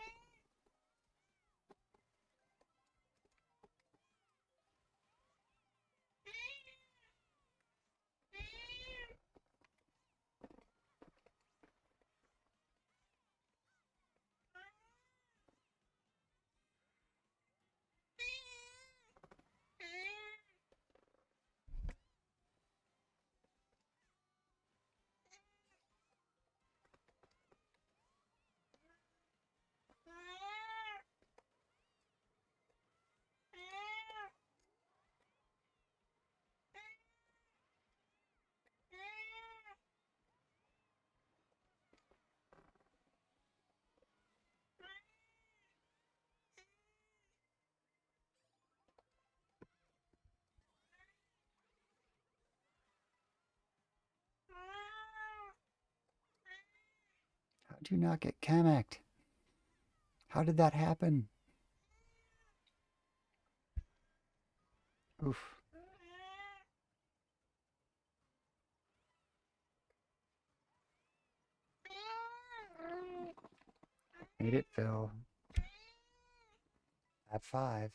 How'd you not get Kamek? How did that happen? Oof. Made it, Phil. At 5.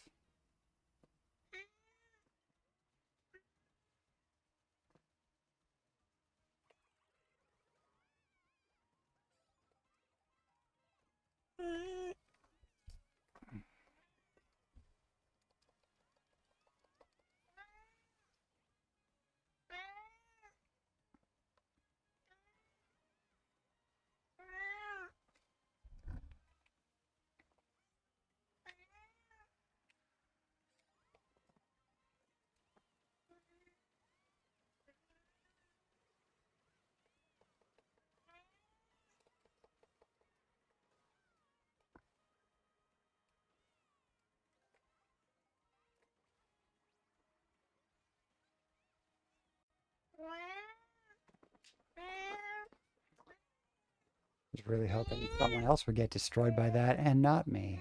Was really hoping someone else would get destroyed by that and not me.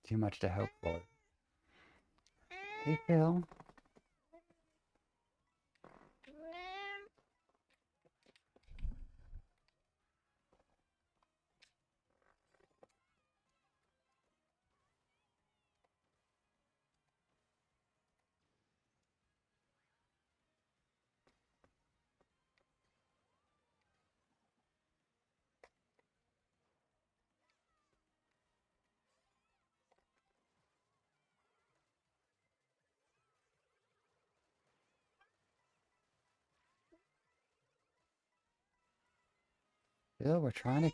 Too much to hope for. Hey, Phil. Phil, we're trying to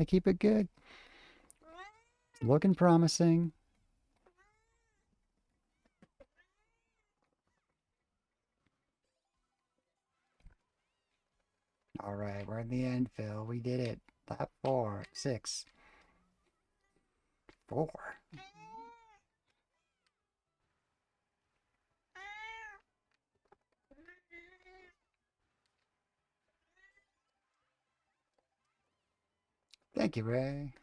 keep it good. It's looking promising. All right, we're in the end, Phil. We did it. Lap 4, 6, 4. Thank you, Ray.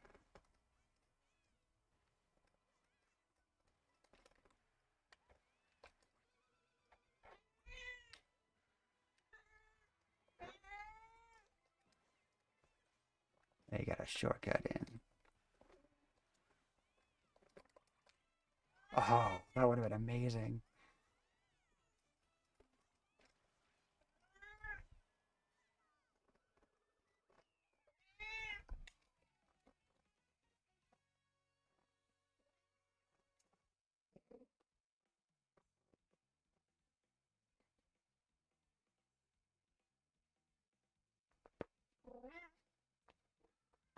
They got a shortcut in. Oh, that would have been amazing.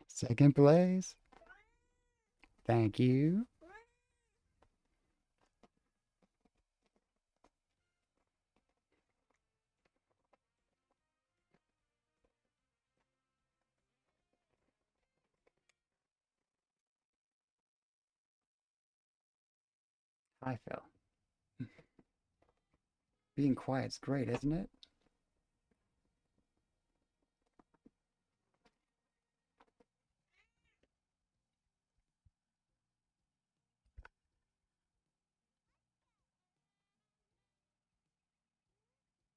Second place. Thank you. Hi, Phil. Being quiet's great, isn't it?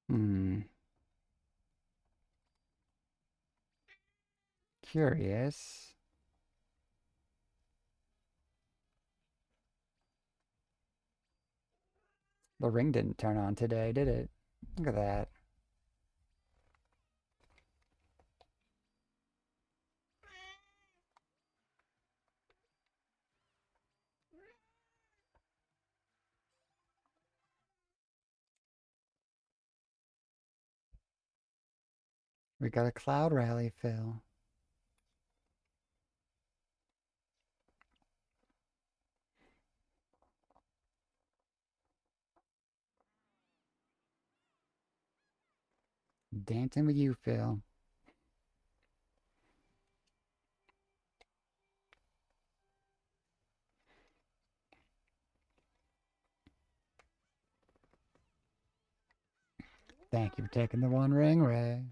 Hmm. Curious. The ring didn't turn on today, did it? Look at that. We got a cloud rally, Phil. Dancing with you, Phil. Thank you for taking the one ring, Ray.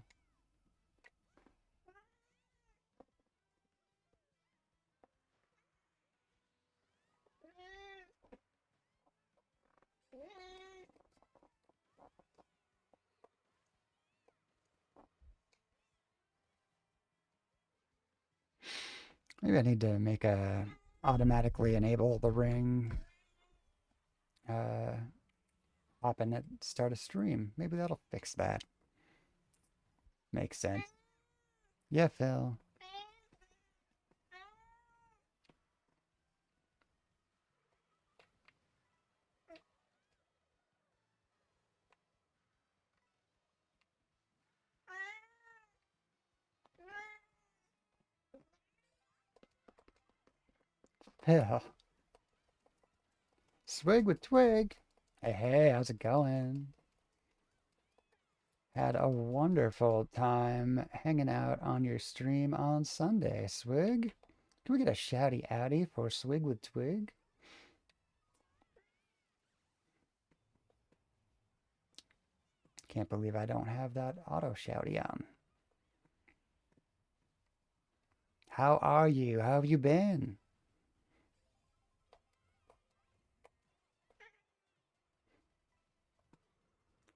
Maybe I need to make a automatically enable the ring uh hop in and start a stream. Maybe that'll fix that. Makes sense. Yeah, Phil. Phil. Swig with Twig. Hey, hey, how's it going? Had a wonderful time hanging out on your stream on Sunday, Swig. Can we get a shouty outy for Swig with Twig? Can't believe I don't have that auto shouty on. How are you? How have you been?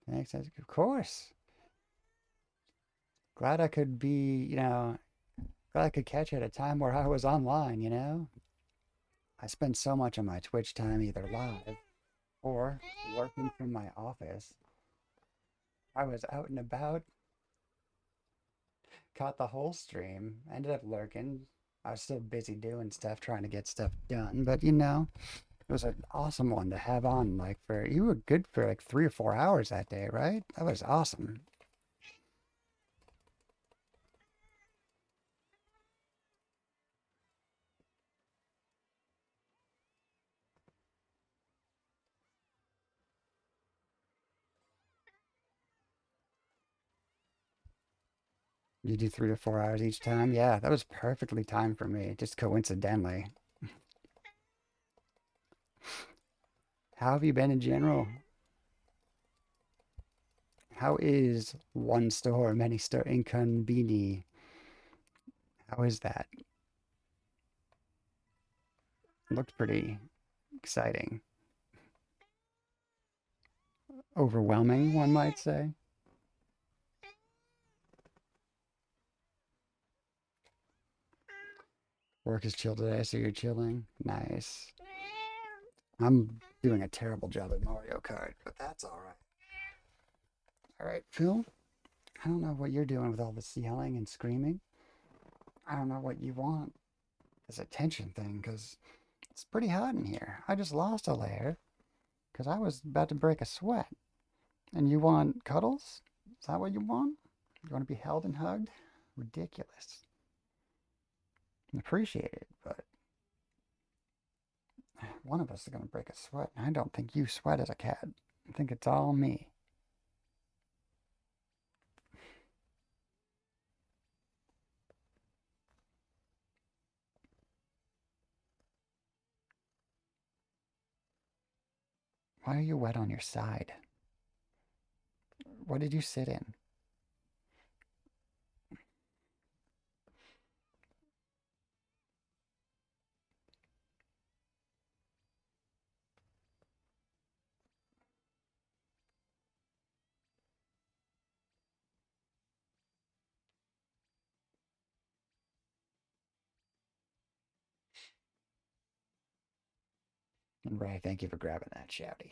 Thanks, of course. Glad I could be, glad I could catch you at a time where I was online. I spend so much of my Twitch time either live or working from my office. I was out and about, caught the whole stream, ended up lurking. I was still busy doing stuff, trying to get stuff done, but it was an awesome one to have on. Like you were good for like 3 or 4 hours that day, right? That was awesome. You do 3 to 4 hours each time? Yeah, that was perfectly timed for me, just coincidentally. How have you been in general? How is one store, many store inconveni? How is that? Looked pretty exciting. Overwhelming, one might say. Work is chill today, so you're chilling. Nice. I'm doing a terrible job at Mario Kart, but that's all right. All right, Phil, I don't know what you're doing with all this yelling and screaming. I don't know what you want, this attention thing, because it's pretty hot in here. I just lost a layer because I was about to break a sweat. And you want cuddles? Is that what you want? You want to be held and hugged? Ridiculous. Appreciate it, but one of us is going to break a sweat. And I don't think you sweat as a cat. I think it's all me. Why are you wet on your side? What did you sit in? Ray, thank you for grabbing that, Shouty.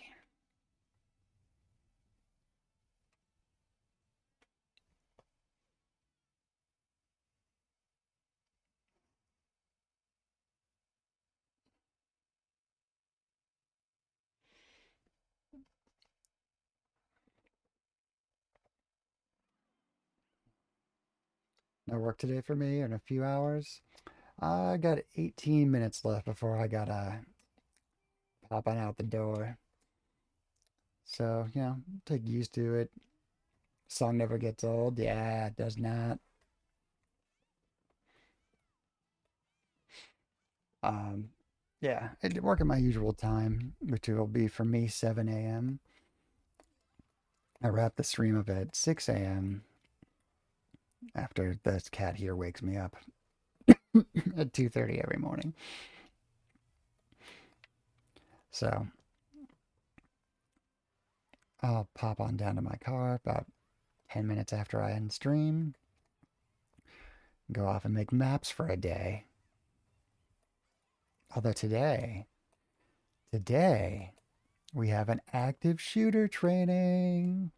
No work today for me in a few hours. I got 18 minutes left before I gotta pop on out the door. So, take used to it. Song never gets old. Yeah, it does not. Um, yeah, I work at my usual time, which will be for me 7 a.m. I wrap the stream up at 6 a.m. after this cat here wakes me up at 2:30 every morning. So I'll pop on down to my car about 10 minutes after I end stream, go off and make maps for a day. Although today, we have an active shooter training.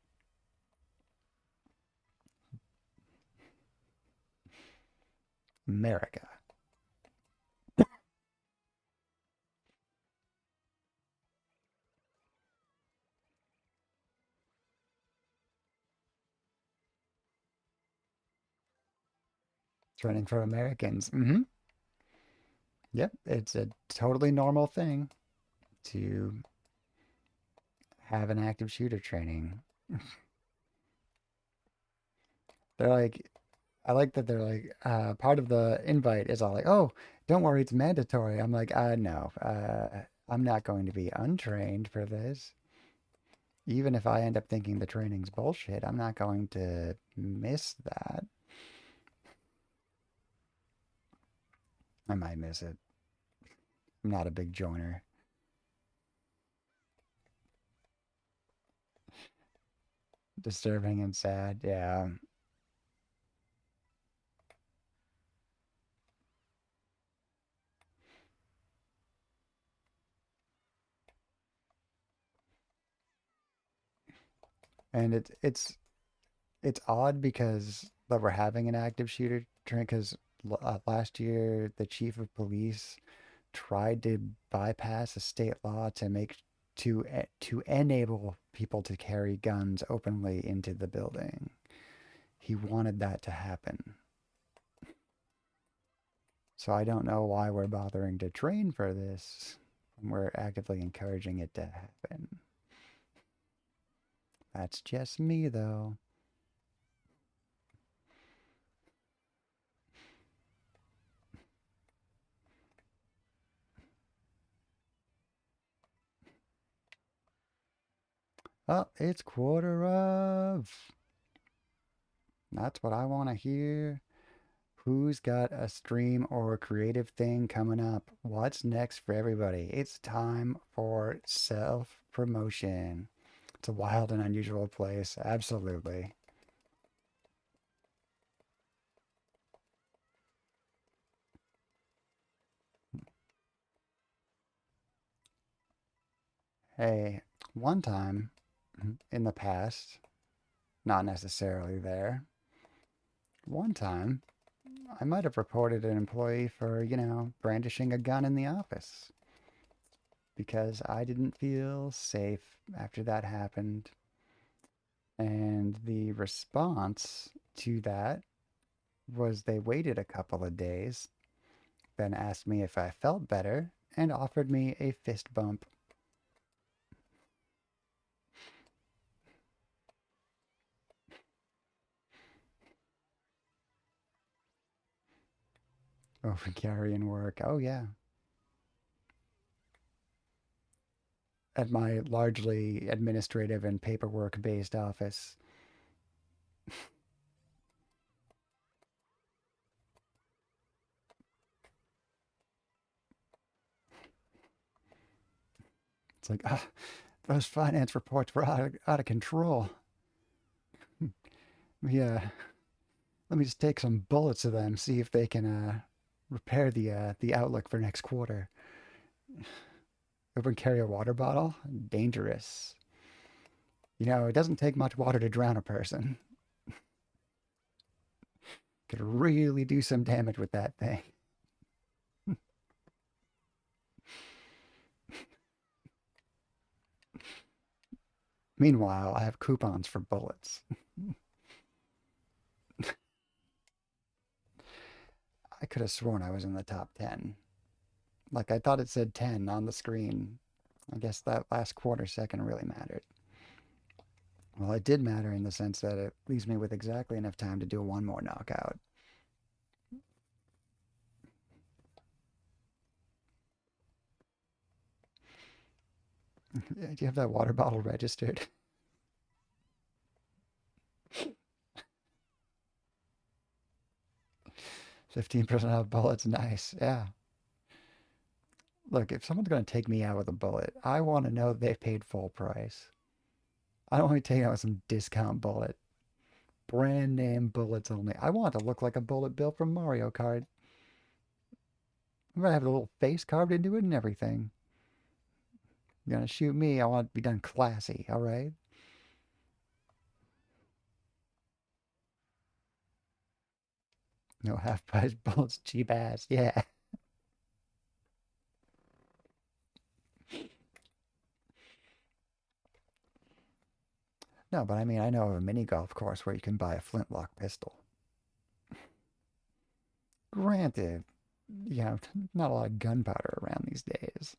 America. Training for Americans. Yep, it's a totally normal thing to have an active shooter training. They're like, I like that they're like, part of the invite is all like, oh, don't worry, it's mandatory. I'm like, no, I'm not going to be untrained for this. Even if I end up thinking the training's bullshit, I'm not going to miss that. I might miss it. I'm not a big joiner. Disturbing and sad, yeah. And it's odd because that we're having an active shooter training because last year the chief of police tried to bypass a state law to make to enable people to carry guns openly into the building. He wanted that to happen. So I don't know why we're bothering to train for this. We're actively encouraging it to happen. That's just me though. Oh, it's quarter of. That's what I want to hear. Who's got a stream or a creative thing coming up? What's next for everybody? It's time for self promotion. It's a wild and unusual place. Absolutely. Hey, one time in the past, not necessarily there, one time I might have reported an employee for, brandishing a gun in the office because I didn't feel safe after that happened. And the response to that was they waited a couple of days, then asked me if I felt better, and offered me a fist bump. Over carrying work. Oh, yeah. At my largely administrative and paperwork based office. It's like, those finance reports were out of control. Yeah, let me just take some bullets to them, see if they can repair the outlook for next quarter. Open carry a water bottle? Dangerous. You know, it doesn't take much water to drown a person. Could really do some damage with that thing. Meanwhile, I have coupons for bullets. I could have sworn I was in the top 10. Like, I thought it said 10 on the screen. I guess that last quarter second really mattered. Well, it did matter in the sense that it leaves me with exactly enough time to do one more knockout. Do you have that water bottle registered? 15% off bullets, nice. Yeah. Look, if someone's going to take me out with a bullet, I want to know they paid full price. I don't want to take out with some discount bullet. Brand name bullets only. I want to look like a bullet bill from Mario Kart. I'm going to have a little face carved into it and everything. You're going to shoot me, I want to be done classy, all right? No half price bullets, cheap ass. Yeah. No, but I mean, I know of a mini golf course where you can buy a flintlock pistol. Granted, you know, not a lot of gunpowder around these days.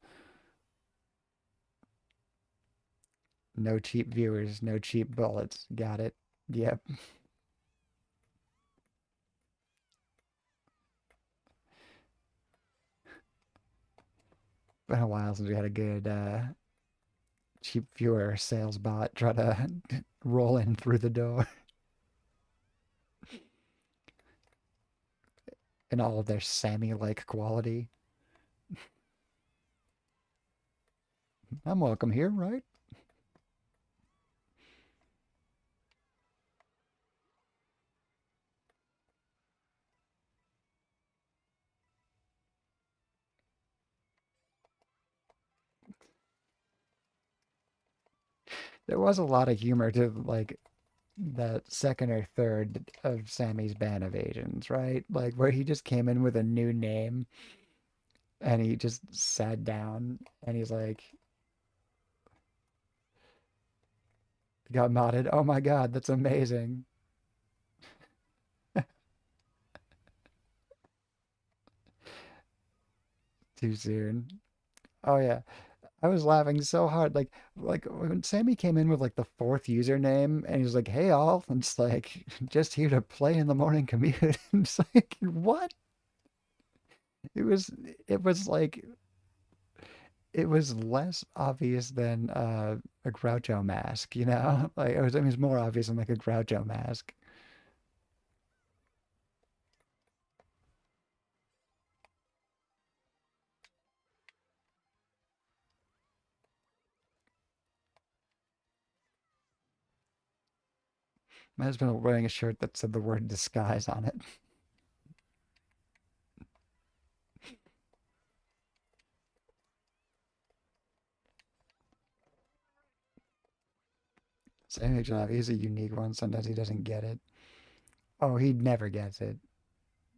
No cheap viewers, no cheap bullets. Got it. Yep. Been a while since we had a good cheap viewer sales bot try to roll in through the door in all of their Sammy-like quality. I'm welcome here, right? There was a lot of humor to like that second or third of Sammy's Band of Asians, right? Like where he just came in with a new name and he just sat down and he's like, got modded. Oh my God, that's amazing. Too soon. Oh yeah. I was laughing so hard. Like when Sammy came in with like the fourth username and he's like, hey all, and it's like just here to play in the morning commute. And it's like, what? It was it was like it was less obvious than a Groucho mask, you know? Like it was more obvious than like a Groucho mask. My husband was wearing a shirt that said the word disguise on it. Sammy Job, he's a unique one. Sometimes he doesn't get it. Oh, he never gets it.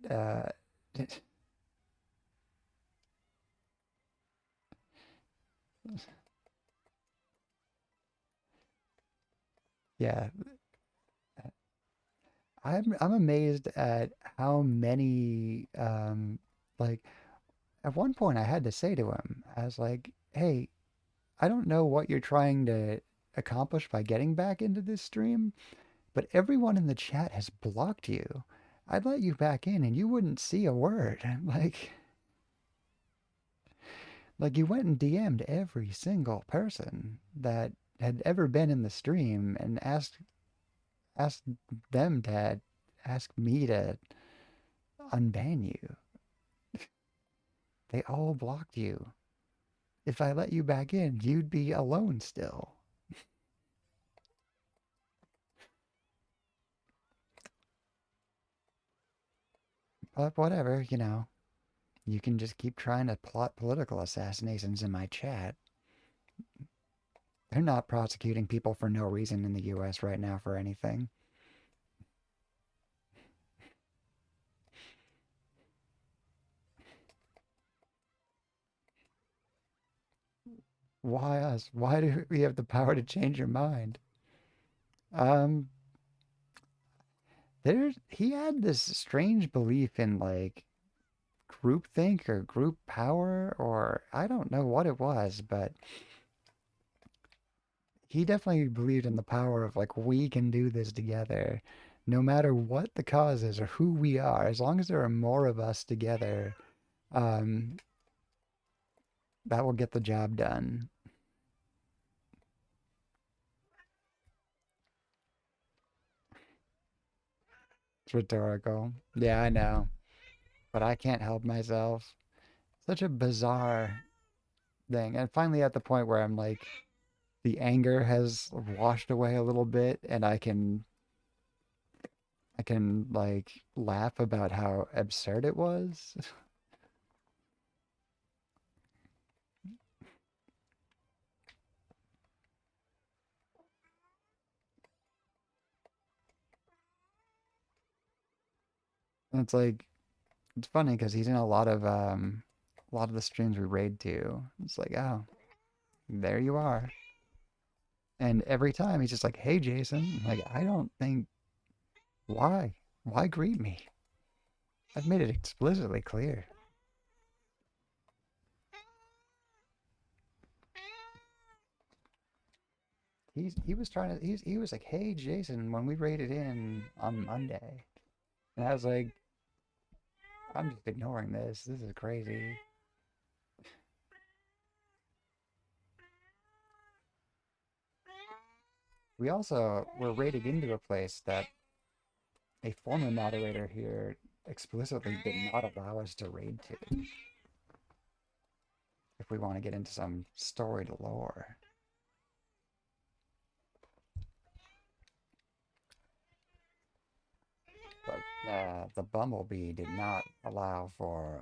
Uh, yeah, I'm amazed at how many like at one point I had to say to him, I was like, "Hey, I don't know what you're trying to accomplish by getting back into this stream, but everyone in the chat has blocked you. I'd let you back in and you wouldn't see a word." Like you went and DM'd every single person that had ever been in the stream and asked them to ask me to unban you. They all blocked you. If I let you back in, you'd be alone still. But whatever, you know. You can just keep trying to plot political assassinations in my chat. They're not prosecuting people for no reason in the US right now for anything. Why us? Why do we have the power to change your mind? Um, he had this strange belief in like groupthink or group power, or I don't know what it was, but he definitely believed in the power of like we can do this together. No matter what the cause is or who we are, as long as there are more of us together, um, that will get the job done. It's rhetorical. Yeah, I know. But I can't help myself. Such a bizarre thing. And finally at the point where I'm like the anger has washed away a little bit and I can like laugh about how absurd it was. And it's like it's funny because he's in a lot of the streams we raid to. It's like, oh, there you are. And every time he's just like, hey Jason, like I don't think why? Why greet me? I've made it explicitly clear. He was trying to he was like, "Hey Jason, when we raided in on Monday." And I was like, "I'm just ignoring this. This is crazy." We also were raiding into a place that a former moderator here explicitly did not allow us to raid to if we want to get into some storied lore. But the Bumblebee did not allow for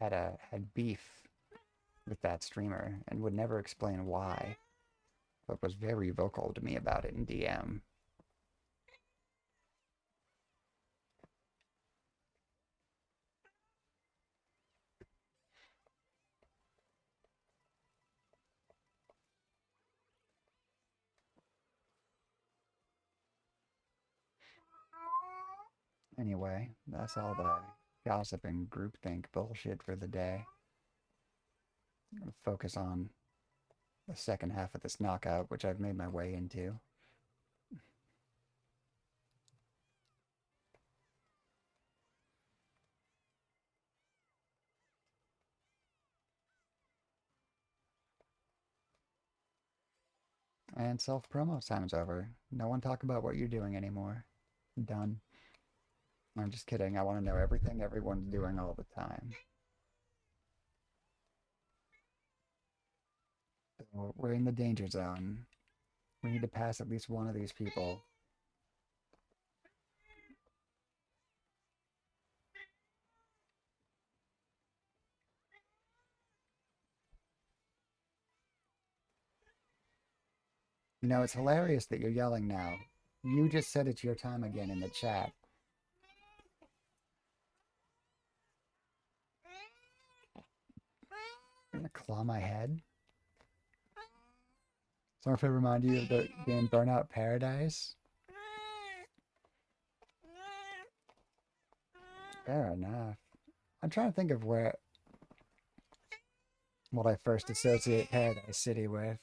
had beef with that streamer and would never explain why, but was very vocal to me about it in DM. Anyway, that's all the gossip and groupthink bullshit for the day. I'm gonna focus on the second half of this knockout, which I've made my way into. And self promo time's over. No one talk about what you're doing anymore. Done. I'm just kidding. I want to know everything everyone's doing all the time. So we're in the danger zone. We need to pass at least one of these people. You know, it's hilarious that you're yelling now. You just said it's your time again in the chat. You're gonna claw my head? So if I remind you of the game Burnout Paradise? Fair enough. I'm trying to think of what I first associate Paradise City with.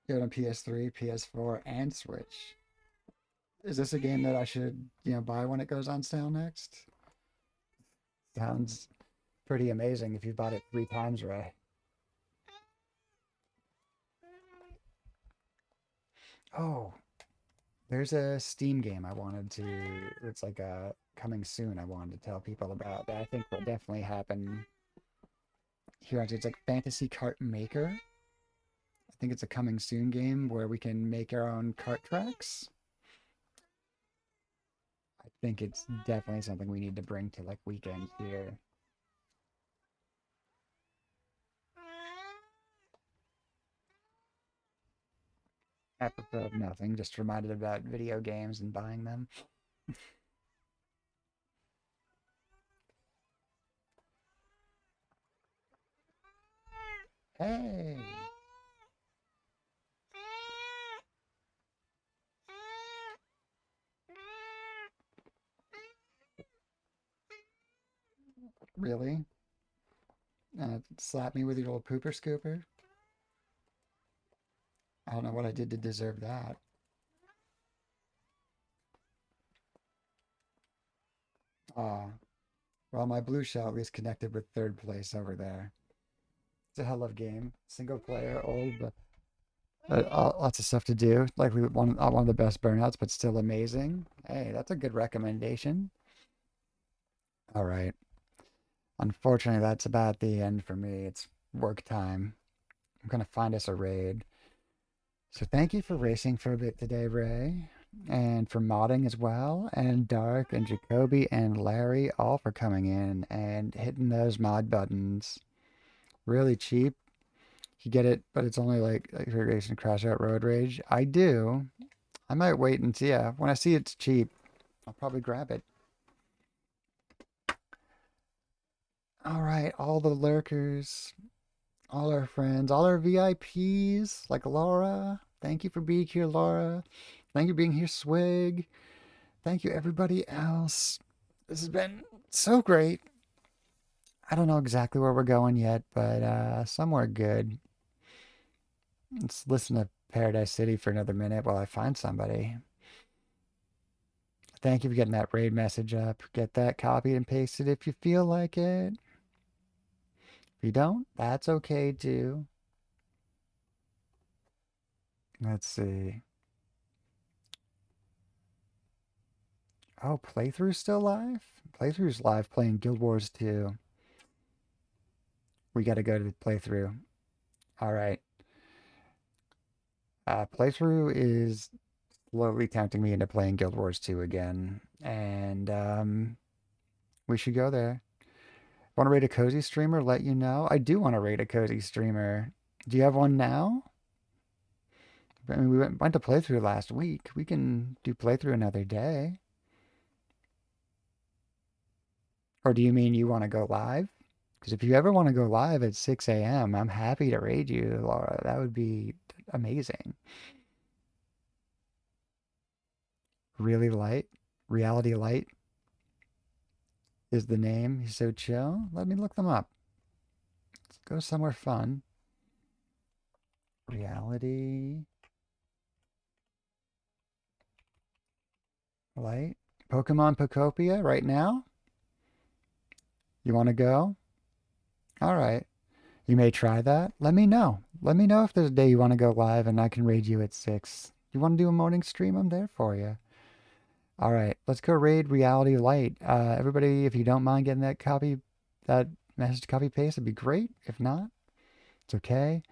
Good on PS3, PS4, and Switch. Is this a game that I should, buy when it goes on sale next? Sounds pretty amazing if you bought it 3 times right. Oh, there's a Steam game it's like a coming soon I wanted to tell people about that I think will definitely happen here. It's like Fantasy Kart Maker. I think it's a coming soon game where we can make our own kart tracks. think it's definitely something we need to bring to like weekends here. Apropos of nothing, just reminded about video games and buying them. Hey, really? Slap me with your little pooper scooper? I don't know what I did to deserve that. Ah, well, my blue shell at least connected with third place over there. It's a hell of a game. Single player, old, but lots of stuff to do. Likely one of the best burnouts, but still amazing. Hey, that's a good recommendation. All right. Unfortunately, that's about the end for me. It's work time. I'm gonna find us a raid. So thank you for racing for a bit today, Ray, and for modding as well, and Dark and Jacoby and Larry all for coming in and hitting those mod buttons. Really cheap. You get it, but it's only like racing crash out road rage. I do. I might wait and see. Yeah, when I see it's cheap, I'll probably grab it. All right, all the lurkers, all our friends, all our VIPs, like Laura. Thank you for being here, Laura. Thank you for being here, Swig. Thank you, everybody else. This has been so great. I don't know exactly where we're going yet, but somewhere good. Let's listen to Paradise City for another minute while I find somebody. Thank you for getting that raid message up. Get that copied and pasted if you feel like it. If you don't, that's okay too. Let's see. Oh, playthrough's still live? Playthrough's live playing Guild Wars 2. We gotta go to the playthrough. All right. Playthrough is slowly tempting me into playing Guild Wars 2 again. And we should go there. Want to rate a cozy streamer? Let you know. I do want to rate a cozy streamer. Do you have one now? I mean, we went to playthrough last week. We can do playthrough another day. Or do you mean you want to go live? Because if you ever want to go live at 6 a.m., I'm happy to raid you, Laura. That would be amazing. Really light. Reality Light is the name. He's so chill. Let me look them up. Let's go somewhere fun. Reality Light. Pokemon Pokopia right now? You want to go? All right. You may try that. Let me know. Let me know if there's a day you want to go live and I can raid you at 6. You want to do a morning stream? I'm there for you. All right. Let's go raid Reality Light. Everybody, if you don't mind getting that message copy paste, it'd be great. If not, it's okay.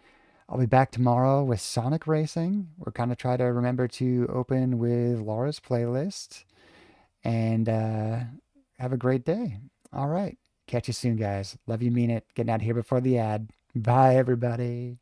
I'll be back tomorrow with Sonic Racing. We're kind of try to remember to open with Laura's playlist and have a great day. All right. Catch you soon, guys. Love you, mean it. Getting out of here before the ad. Bye, everybody.